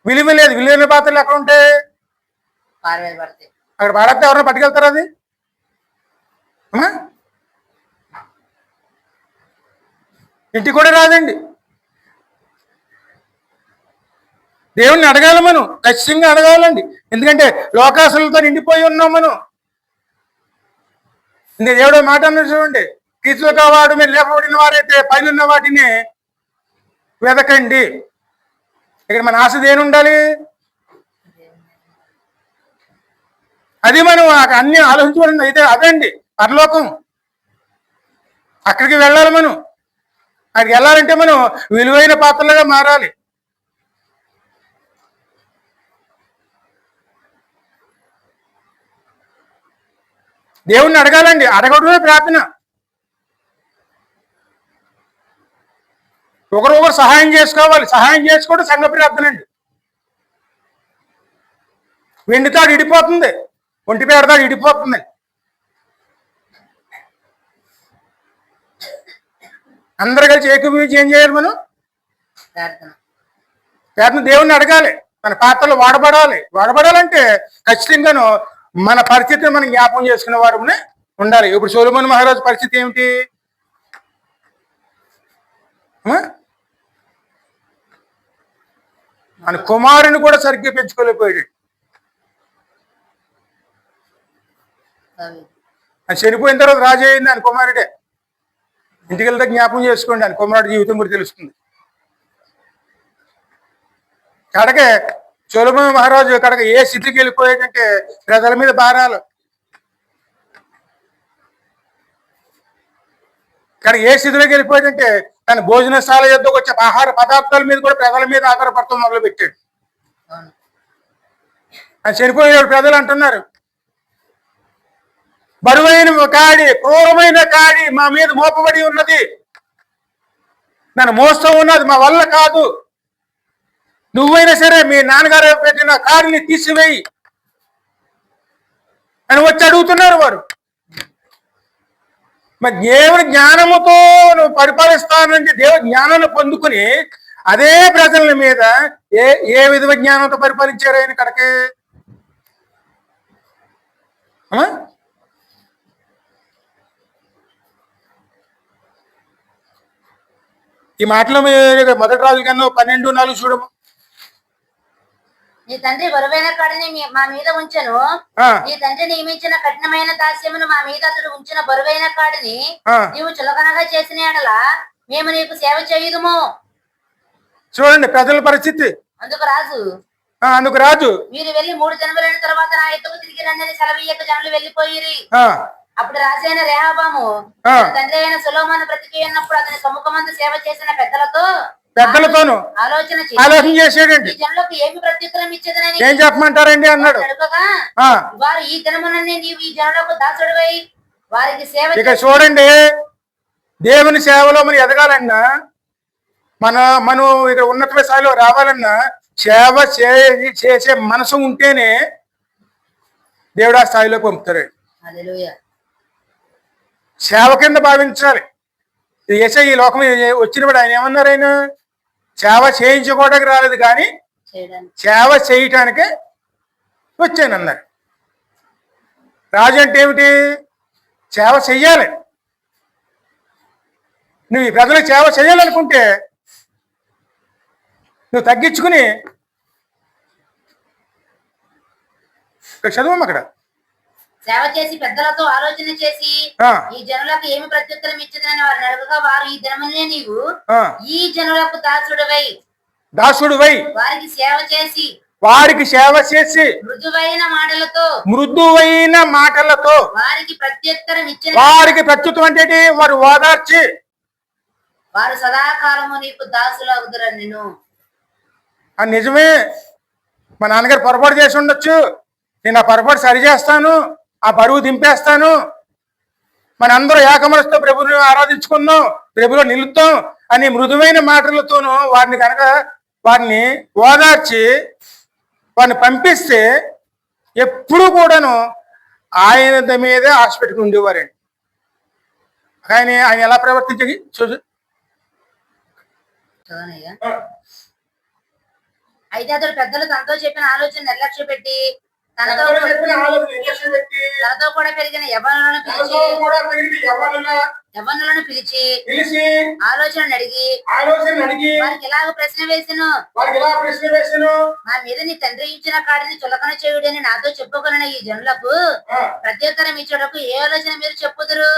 Speaker 1: విలువ లేదు. విలువైన పాత్రలు ఎక్కడ ఉంటాయి? అక్కడ పారేస్తే ఎవరైనా పట్టుకెళ్తారు అది? ఇంటికి కూడా రాదండి. దేవుణ్ణి అడగాలి, మనం ఖచ్చితంగా అడగాలండి. ఎందుకంటే లోకాసులతో నిండిపోయి ఉన్నాం మనం. ఇంకా దేవుడు మాట అన్నారు చూడండి, క్రీస్తుతో వాడు మీరు లేపబడిన వారైతే పైన వాటిని వెదకండి. ఇక్కడ మన ఆశ దేని ఉండాలి? అది మనం అన్ని ఆలోచించబడింది అయితే అదండి పరలోకం. అక్కడికి వెళ్ళాలి మనం. అక్కడికి వెళ్ళాలంటే మనం విలువైన పాత్రలుగా మారాలి. దేవుణ్ణి అడగాలండి. అడగడమే ప్రార్థన. ఒకరొకరు సహాయం చేసుకోవాలి. సహాయం చేసుకోవడం సంఘ ప్రార్థన అండి. వెండితాడు ఇడిపోతుంది, ఒంటి పేడతాడు ఇడిపోతుంది. అందరు కలిసి ఏకీభవించి ఏం చేయాలి? మనం ప్రార్థన దేవుణ్ణి అడగాలి. మన పాత్రలు వాడబడాలంటే ఖచ్చితంగాను మన పరిస్థితిని మనం జ్ఞాపకం చేసుకునే వారమునే ఉండాలి. ఇప్పుడు సొలొమోను మహారాజు పరిస్థితి ఏమిటి? మన కుమారుని కూడా సరిగ్గా పెంచుకోలేకపోయాడు. ఆయన చనిపోయిన తర్వాత రాజు అయింది ఆయన కుమారుడే. ఇంటికి వెళ్తే జ్ఞాపకం చేసుకోండి, ఆయన కుమారుడి జీవితం కూడా తెలుస్తుంది. కడకే సొలొమోను మహారాజు కడక ఏ స్థితికి వెళ్ళిపోయాడంటే ప్రజల మీద భారాలు. కానీ ఏ స్థితిలోకి వెళ్ళిపోయాడంటే తన భోజనశాల యొద్దకు వచ్చే ఆహార పదార్థాల మీద కూడా ప్రజల మీద ఆధారపడతాం మొదలు పెట్టాడు. ఆయన చనిపోయాడు. ప్రజలు అంటున్నారు, బరువైన కాడి, క్రూరమైన కాడి మా మీద మోపబడి ఉన్నది, నన్ను మోస్తూ ఉన్నది, మా వల్ల కాదు. నువ్వైనా సరే మీ నాన్నగారు పెట్టిన కాడిని తీసివేయి అని వచ్చి అడుగుతున్నారు వారు. మరి దేవుని జ్ఞానముతో నువ్వు పరిపాలిస్తానంటే దేవుని జ్ఞానాన్ని పొందుకుని అదే ప్రజల మీద ఏ విధమైన జ్ఞానంతో పరిపాలించారు ఆయన కడకే? ఈ మాటలో మొదటి రాజు కన్నా 12:4 చూడము.
Speaker 2: నీ తండ్రి బరువైన కాడిని మా మీద ఉంచెను, నీ తండ్రి నియమించిన కఠినమైన దాస్యమును మా మీద అతడు ఉంచిన బరువైన కాడిని నీవు చులకనగా చేసిన యెడల మేము నీకు సేవ చేయుదుము.
Speaker 1: చూడండి ప్రజల పరిస్థితి. అందుకు రాజు
Speaker 2: మీరు వెళ్ళి 3 దినములైన తర్వాత నా ఎత్తుకు తిరిగి రండి సెలవీయక జనులు వెళ్ళిపోయిరి. అప్పుడు రాజైన రెహబాము తండ్రి అయిన సొలొమోను బ్రతికి ఉన్నప్పుడు అతని సముఖమందు సేవ చేసిన పెద్దలతో
Speaker 1: పెద్దలతోనూ
Speaker 2: ఆలోచన
Speaker 1: ఆలోచన చేసాడండి.
Speaker 2: ఈ జనులకు ఏమి ప్రత్యుత్తరం ఇచ్చేదనని
Speaker 1: ఏం చెప్పమంటారండి అన్నాడు.
Speaker 2: అడుగగా వారు ఈ దినముననే నీవు ఈ జనులకు దాసుడివై వారికి సేవ
Speaker 1: ఇక చూడండి, దేవుని సేవలో మనం ఎదగాలన్నా, మనం ఇక్కడ ఉన్నత స్థాయిలో రావాలన్నా సేవ చేసే మనసు ఉంటేనే దేవుడు ఆ స్థాయిలో పంపుతాడు.
Speaker 2: హల్లెలూయా.
Speaker 1: సేవ కింద భావించాలి. ఏసై ఈ లోకం వచ్చినప్పుడు ఆయన ఏమన్నారు? ఆయన సేవ చేయించుకోవడానికి రాలేదు కానీ సేవ చేయటానికే వచ్చాను అన్నారు. రాజు అంటే ఏమిటి? సేవ చెయ్యాలి. నువ్వు ఈ ప్రజలకు సేవ చేయాలనుకుంటే నువ్వు తగ్గించుకుని చదువు అక్కడ
Speaker 2: సేవ చేసి పెద్దలతో ఆలోచన చేసి ఈ జనులకు ఏమి ప్రత్యుత్తరం ఇచ్చదని వారిని అడుగుగా వారు ఈ దినమునే నీవు ఈ జనులకు దాసుడువై వారికి సేవ చేసి మృదువైన మాటలతో వారికి ప్రత్యుత్తరం అంటే వారు ఓదార్చి వారు సదాకాలము నీకు దాసులగుదురు. నేను
Speaker 1: నిజమే. మా నాన్నగారు పొరపాటు చేసి ఉండొచ్చు, నేను ఆ పొరపాటు సరి చేస్తాను, ఆ బరువు దింపేస్తాను, మనందరూ ఏకమనసుతో ప్రభుని ఆరాధించుకుందాం, ప్రభులో నిలుద్దాం అని మృదువైన మాటలతోనూ వారిని ఓదార్చి వారిని పంపిస్తే ఎప్పుడు కూడాను ఆయన మీదే ఆశ పెట్టుకుని ఉండేవారండి. ఆయన ఎలా ప్రవర్తించి చూసి
Speaker 2: అయితే అతడు పెద్దలు తనతో చెప్పిన ఆలోచన నిర్లక్ష్య పెట్టి తనతో కూడా పెరిగిన యవ్వనులను పిలిచి ఆలోచన అడిగి వారికి ఇలాగ ప్రశ్న వేసెను, నా మీద నీ తండ్రి ఇచ్చిన కాడిని చులకన చేయుడని నాతో చెప్పుకొనిన ఈ జనులకు ప్రత్యుత్తరం ఇచ్చుటకు ఏ ఆలోచన మీరు చెప్పుదురు?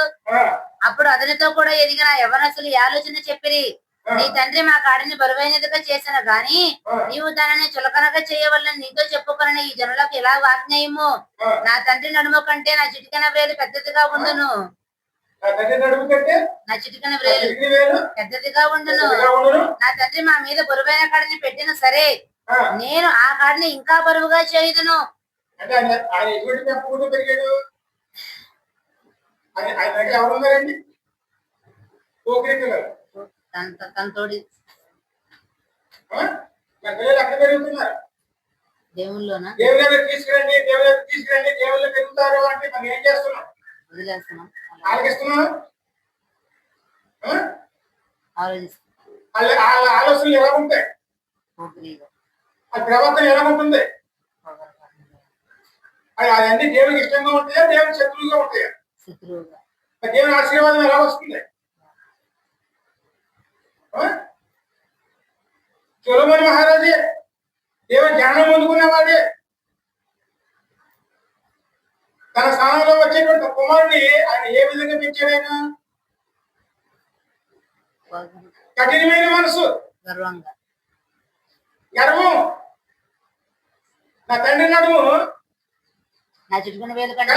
Speaker 2: అప్పుడు అతనితో కూడా ఎదిగిన యవ్వనస్తులు ఈ ఆలోచన చెప్పిరి, నీ తండ్రి మా కాడిని బరువైనదిగా చేసిన గాని నీవు దానిని చులకనగా చేయవలని నీతో చెప్పుకొనిన ఈ జనులకు ఇలా ఆజ్ఞేయము, నా తండ్రి నడుము కంటే నా చిటికెన వేలు పెద్దదిగా ఉండును, నా చిటికెన వేలు పెద్దదిగా ఉండును. నా తండ్రి మా మీద బరువైన కాడిని పెట్టిన సరే, నేను ఆ కాడిని ఇంకా బరువుగా చేయుదును. తనతోడి దేవుళ్ళలోనా
Speaker 1: తీసుకురండి దేవుళ్ళు పెరుగుతారు అంటే మనం ఏం చేస్తున్నాం?
Speaker 2: వదిలేస్తున్నాం.
Speaker 1: వాళ్ళ ఆలోచనలు ఎలా ఉంటాయి? ఆ ప్రవర్తన ఎలా ఉంటుంది? అవన్నీ దేవునికి ఇష్టంగా ఉంటాయా, దేవునికి శత్రువుగా ఉంటాయా? దేవుని ఆశీర్వాదం ఎలా వస్తుంది? సొలొమోను మహారాజే దేవుని జ్ఞానం పొందుకున్నవాడే, తన స్థానంలో వచ్చేటువంటి కుమారుని ఆయన ఏ విధంగా పెంచాడు? ఆయన కఠినమైన మనసు, గర్వం. నా తండ్రి నడుము
Speaker 2: నా చిటికెన వేలు
Speaker 1: కన్నా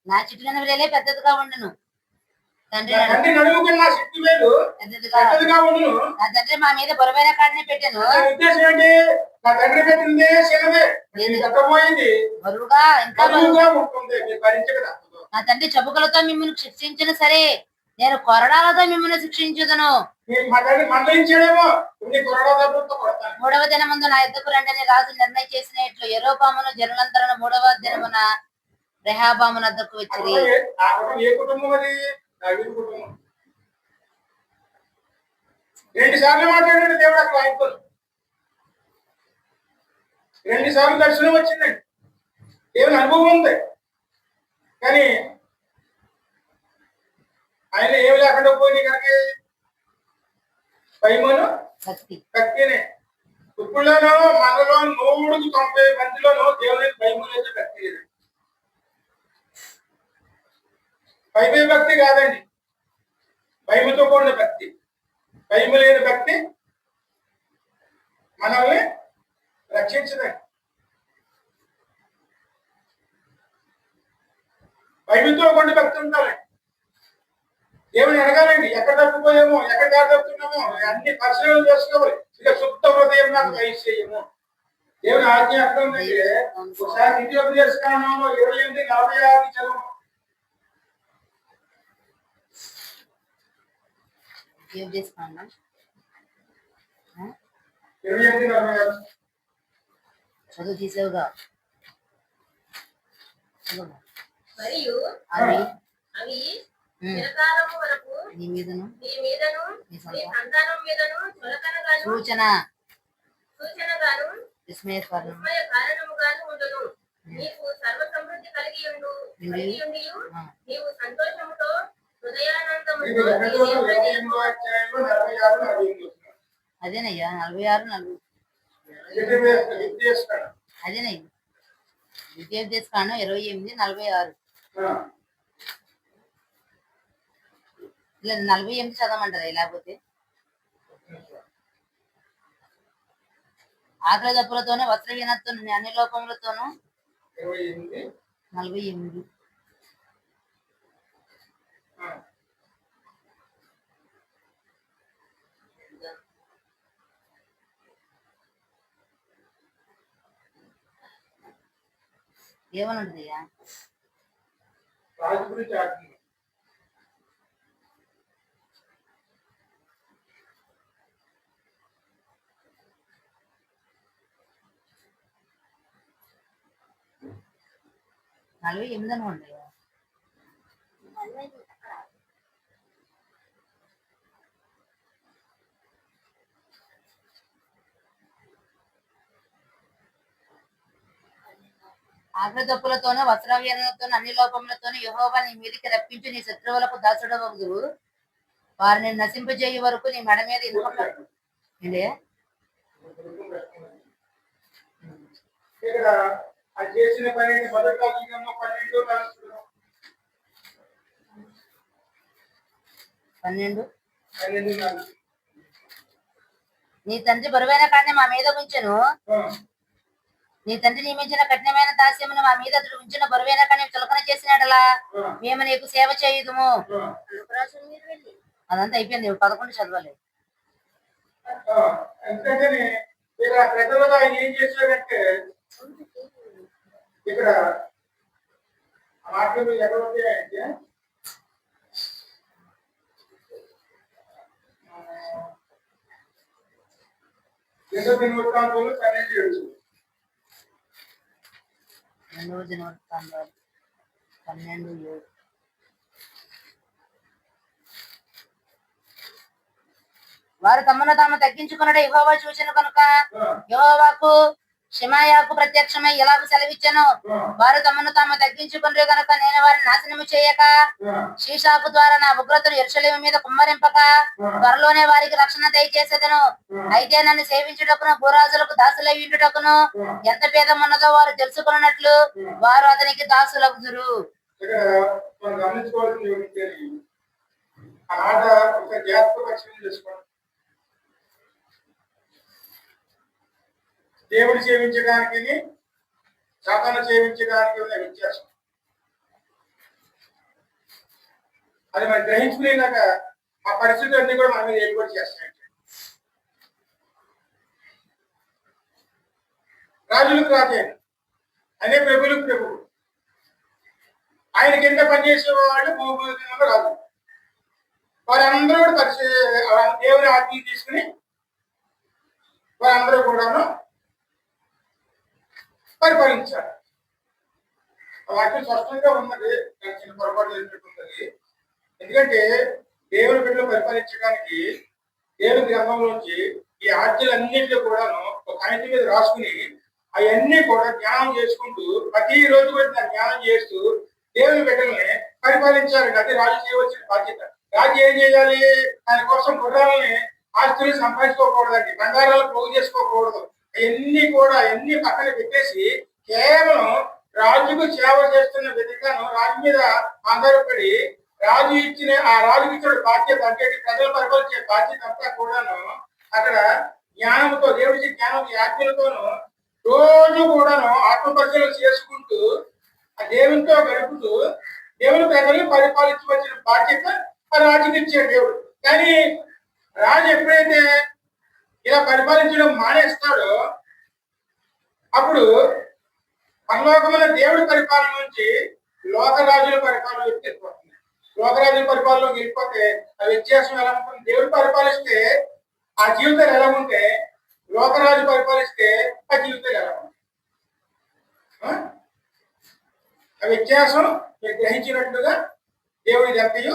Speaker 2: నా చిటికెన వేలే పెద్దదిగా ఉండును. తండ్రి
Speaker 1: నడుము కన్నా చిట్టి వేలు పెద్దదిగా ఉండును.
Speaker 2: నా తండ్రి మా మీద బరువైన కాడిని పెట్టాను.
Speaker 1: ఉద్దేశం ఏంటి? నా తండ్రి పెట్టిందే చిన్నదే, పోయింది
Speaker 2: బరువుగా ఇంకా
Speaker 1: బరువుగా ఉంటుంది, మీరు భరించగలరా?
Speaker 2: నా తండ్రి చబుకలతో మిమ్మల్ని శిక్షించిన సరే, నేను కొరడాలతో మిమ్మల్ని శిక్షించుదును. మూడవ దినముందు నా యుద్ధకు రండని రాజు నిర్ణయం చేసినట్లు యరొబామును జనులందరూ మూడవ దినమున రెహబాము వద్దకు వచ్చిరి.
Speaker 1: రెండు సార్లు మాట్లాడాడు దేవుడు అక్కడ ఆయనతో. 2 సార్లు దర్శనం వచ్చిందండి. దేవుని అనుభవం ఉంది, కానీ ఆయన ఏమి లేకుండా పోయి కనుక భయమును భక్తినే. ఇప్పుడులోనూ మనలో 190 మందిలోనూ దేవుని భయము లేదు, భక్తి లేదు. భయమే భక్తి కాదండి, భయముతో కూడిన భక్తి. భయము లేని భక్తి మనల్ని రక్షించదండి. భయముతో కూడిన భక్తి ఉండాలి. దేవుని అడగాలండి, ఎక్కడ తప్పిపోయాము, ఎక్కడ దారి తప్పుతున్నాము అన్ని పరిశీలన చేసుకోవాలి. ఇక శుద్ధ హృదయం నాకు దయచేయము. దేవుని ఆజ్ఞ ఎక్కడ ఉందంటే ఒకసారి ద్వితీయోపదేశ కాండంలో 28:46 చదువు.
Speaker 2: చదువు తీసేవుగా.
Speaker 3: మరియు
Speaker 2: అవి
Speaker 3: అవి చిరకాలము వరకు
Speaker 2: నీ మీదను
Speaker 3: నీ మీదను నీ సంతానం మీదను చులకనగాను సూచనగాను విస్మయ కారణముగాను ఉండును. నీకు సర్వ సమృద్ధి కలిగి ఉండియు నీవు సంతోషముతో హృదయానందముతో
Speaker 2: అదేనయ్యా 46 అదేనయ్యా ద్వితీయోపదేశ కాండం 28:46 ఇలా 48 చదవమంటారా? లేకపోతే ఆకలి దప్పులతోనూ వస్త్రహీనతతోనూ అన్ని లోపములతోనూ 48 ఏమని ఉంటుందయ్యా?
Speaker 1: రాజు గురించి ఆడుతుంది.
Speaker 2: నలభై ఎనిమిది అనుకోండి. ఆకలి దప్పులతోనూ వస్త్రహీనతతోనూ అన్ని లోపములతోనూ యెహోవా నీ మీదికి రప్పించి నీ శత్రువులకు దాసుడవగుదువు. వారిని నశింపజేయ వరకు నీ మెడ మీద ఏంటి
Speaker 1: ఇక్కడ అది చేసిన పని మొదటి
Speaker 2: 12 నీ తండ్రి బరువైన కాడిని మా మీద ఉంచెను. నీ తండ్రి నియమించిన కఠినమైన దాస్యమును మా మీద అతడు ఉంచిన బరువైన కాడిని చులకన చేసినట్లా మేము నీకు సేవ చేయుదుము. అదంతా అయిపోయింది. 11 చదవాలి.
Speaker 1: ఇక్కడ పెద్దలుగా ఆయన ఏం చేశాడంటే ఇక్కడ మాటలు ఎక్కడ ఉంటాయంటే రెండవ దినవృత్తాంతాలు 12:7
Speaker 2: రెండవ దినవృత్తాంతాలు 12:7 వారు తమను తాము తగ్గించుకున్నట్టు యెహోవా చూచెను కనుక యెహోవాకు షెమాయాకు ప్రత్యక్షమై ఎలాగూ సెలవిచ్చెను. వారు తమను తాము తగ్గించుకున్నారు కనుక నేను వారిని నాశనము చేయక షీషాకు ద్వారా నా ఉగ్రతను యెరూషలేము మీద కుమ్మరింపక త్వరలోనే వారికి రక్షణ దయచేసేదను. అయితే నన్ను సేవించుటకును భూరాజులకు దాసులయ్యుటకును ఎంత భేదం ఉన్నదో వారు తెలుసుకున్నట్లు వారు అతనికి దాసులగుదురు.
Speaker 1: దేవుడు సేవించడానికి సాతాను సేవించడానికి ఉన్న వ్యత్యాసం అది మనం గ్రహించుకునేలాక ఆ పరిస్థితులన్నీ కూడా మన మీద ఏర్పాటు చేస్తాయంటే రాజులకు రాజే అనే ప్రభులకు ప్రభువు ఆయన కింద పనిచేసే వాళ్ళు భూభూతంలో రాజు వారందరూ కూడా దేవుని ఆజ్ఞ తీసుకుని వారందరూ కూడాను పరిపాలించారు. వాక్యం స్పష్టంగా ఉన్నది, చిన్న పొరపాటు జరిగినట్టుంది. ఎందుకంటే దేవుని బిడ్డలు పరిపాలించడానికి దేవుని గ్రంథంలోంచి ఈ ఆజ్ఞలన్నింటిలో కూడాను ఒక కాగితం మీద రాసుకుని అవన్నీ కూడా జ్ఞానం చేసుకుంటూ ప్రతిరోజు కూడా జ్ఞానం చేస్తూ దేవుని బిడ్డల్ని పరిపాలించాలి. అది రాజు చేయవలసిన బాధ్యత. రాజు ఏం చేయాలి? దానికోసం గుర్రాలని ఆస్తులు సంపాదించుకోకూడదండి, బంగారాలు పోగు చేసుకోకూడదు. ఎన్ని పక్కన పెట్టేసి కేవలం రాజుకు సేవ చేస్తున్న విధంగాను రాజు మీద ఆధారపడి రాజు ఇచ్చిన ఆ రాజుకి ఇచ్చిన బాధ్యత అంటే ప్రజలు పరిపాలించే బాధ్యత అంతా కూడాను అక్కడ జ్ఞానంతో దేవుడి జ్ఞానం యాజ్ఞలతోనూ రోజు కూడాను ఆత్మపరిశీలన చేసుకుంటూ ఆ దేవునితో గడుపుతూ దేవుని ప్రజల్ని పరిపాలించవలసిన బాధ్యత ఆ రాజుకి ఇచ్చాడు దేవుడు. కానీ రాజు ఎప్పుడైతే ఇలా పరిపాలించడం మానేస్తాడో అప్పుడు పరలోకమైన దేవుడి పరిపాలన నుంచి లోకరాజుల పరిపాలనలోకి వెళ్ళిపోతుంది. లోకరాజుల పరిపాలనలోకి వెళ్ళిపోతే ఆ వ్యత్యాసం ఎలా ఉంటుంది? దేవుడు పరిపాలిస్తే ఆ జీవితాలు ఎలా ఉంటే, లోకరాజు పరిపాలిస్తే ఆ జీవితాలు ఎలా ఉంటాయి? ఆ వ్యత్యాసం మీరు గ్రహించినట్లుగా దేవుడి ఎంతయు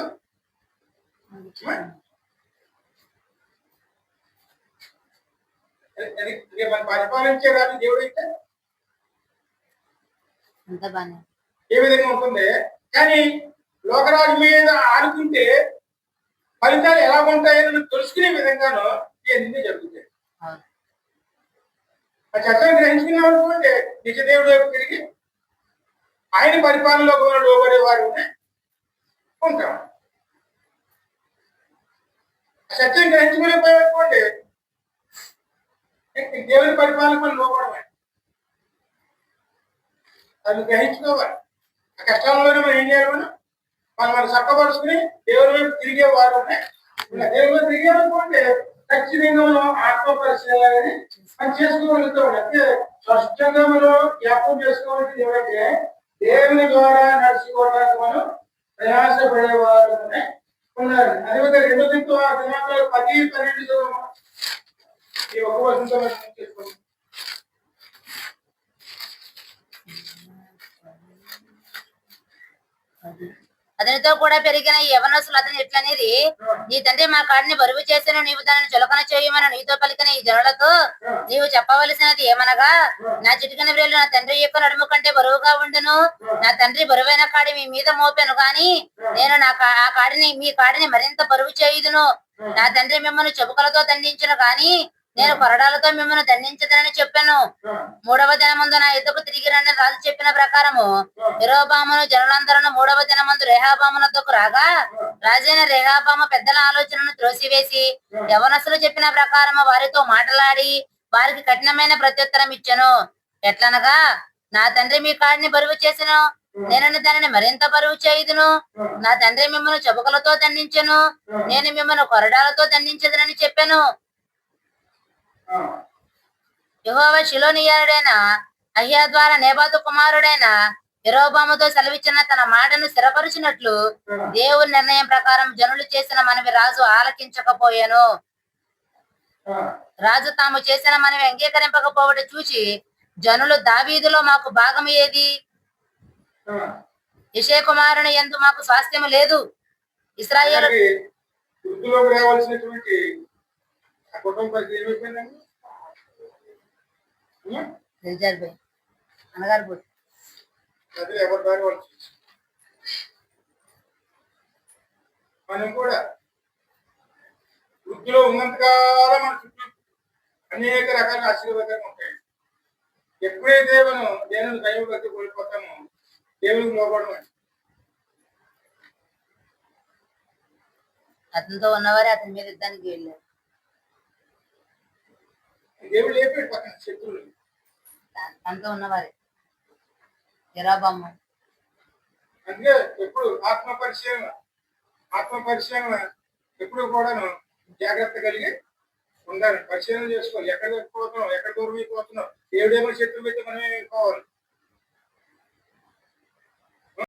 Speaker 1: మన పరిపాలించే రాజు దేవుడు అయితే ఏ విధంగా ఉంటుంది? కానీ లోకరాజు మీద ఆడుకుంటే ఫలితాలు ఎలా ఉంటాయని తెలుసుకునే విధంగానూ ఇవన్నీ జరుగుతాయి. ఆ చట్టాన్ని గ్రహించుకున్నాం అనుకోండి, నిజదేవుడు వైపు తిరిగి ఆయన పరిపాలనలో కూడా లోబడే వారు ఉంటాం. సత్యం గ్రహించుకునేపోయానుకోండి, దేవుని పరిపాలన మనం లోపడమే. అది గ్రహించుకోవాలి. ఆ కష్టాల్లోనే మనం ఏం చేయాలి? మనం చక్కపరుచుకుని దేవుని వైపు తిరిగేవారు దేవుని వైపు తిరిగేనుకోండి, ఖచ్చితంగా మనం ఆత్మ పరిశీలనని మనం చేసుకోగలుగుతాం. అంటే స్పష్టంగా మనం జ్ఞాపకం చేసుకోవాల్సింది ఏమంటే, దేవుని ద్వారా నడుచుకోవడానికి మనం ప్రయాసపడేవారు ఉన్నారు. అదేవిధంగా 2 దినాలు 10-12 ఈ ఒక వర్షంతో మనం చేసుకోండి.
Speaker 2: అతనితో కూడా పెరిగిన ఈ యవనస్తులు అతని ఎట్లనేది, నీ తండ్రి మా కాడిని బరువు చేసాను, నీవు దానిని చులకన చేయమని నీతో పలికిన ఈ జనులతో నీవు చెప్పవలసినది ఏమనగా, నా చిటికన వ్రేలు నా తండ్రి యొక్క నడుము కంటే బరువుగా ఉండును. నా తండ్రి బరువైన కాడి మీ మీద మోపాను గాని నేను మీ కాడిని మరింత బరువు చేయుదును. నా తండ్రి మిమ్మల్ని చెబుకలతో దండించును గాని నేను కొరడాలతో మిమ్మల్ని దండించదనని చెప్పాను. 3వ దినమందు నా యుద్ధకు తిరిగి రండి రాజు చెప్పిన ప్రకారము యెరొబామును జనులందరూ 3వ దినమందు రెహబామునొద్దకు రాగా, రాజైన రెహబాము పెద్దల ఆలోచనను త్రోసివేసి యవనస్తులు చెప్పిన ప్రకారము వారితో మాట్లాడి వారికి కఠినమైన ప్రత్యుత్తరం ఇచ్చెను. ఎట్లనగా, నా తండ్రి మీ కాడిని బరువు చేసెను, నేను దానిని మరింత బరువు చేయుదును. నా తండ్రి మిమ్మల్ని చెబుకలతో దండించెను, నేను మిమ్మల్ని కొరడాలతో దండించదనని చెప్పాను. యెహోవా షిలోనీయుడైన అహియా ద్వారా నేబాతు కుమారుడైన యెరొబాముతో సెలవిచ్చిన తన మాటను స్థిరపరిచినట్లు దేవుని నిర్ణయం ప్రకారం జనులు చేసిన మనవి రాజు ఆలకించకపోయాను. రాజు తాము చేసిన మనవి అంగీకరింపకపోవట చూచి జనులు, దావీదులో మాకు భాగం ఏది? యెషే కుమారుని యందు మాకు స్వాస్థ్యము లేదు. ఇశ్రాయేలు
Speaker 1: మనం కూడా వృద్ధిలో ఉన్నంతకాలం మన చుట్టూ అనేక రకాల ఆశీర్వాదాలు ఉంటాయి. ఎప్పుడైతే మనం దేవుని దైవభక్తి కోల్పోతామో దేవునికి లోపడమే.
Speaker 2: అతనితో ఉన్నవారే అతని మీద యుద్ధానికి వెళ్ళారు.
Speaker 1: దేవుడు లేపాడు పక్కన శత్రువులు.
Speaker 2: తనతో ఉన్నవారే యెరొబాము.
Speaker 1: అంటే ఎప్పుడు ఆత్మ పరిశీలన ఎప్పుడు కూడాను జాగ్రత్త కలిగి ఉండాలి. పరిశీలన చేసుకోవాలి. ఎక్కడ పోతున్నాం, ఎక్కడ దూరం అయిపోతున్నాం, దేవుడేమో శత్రువు అయితే మనమే పోవాలి.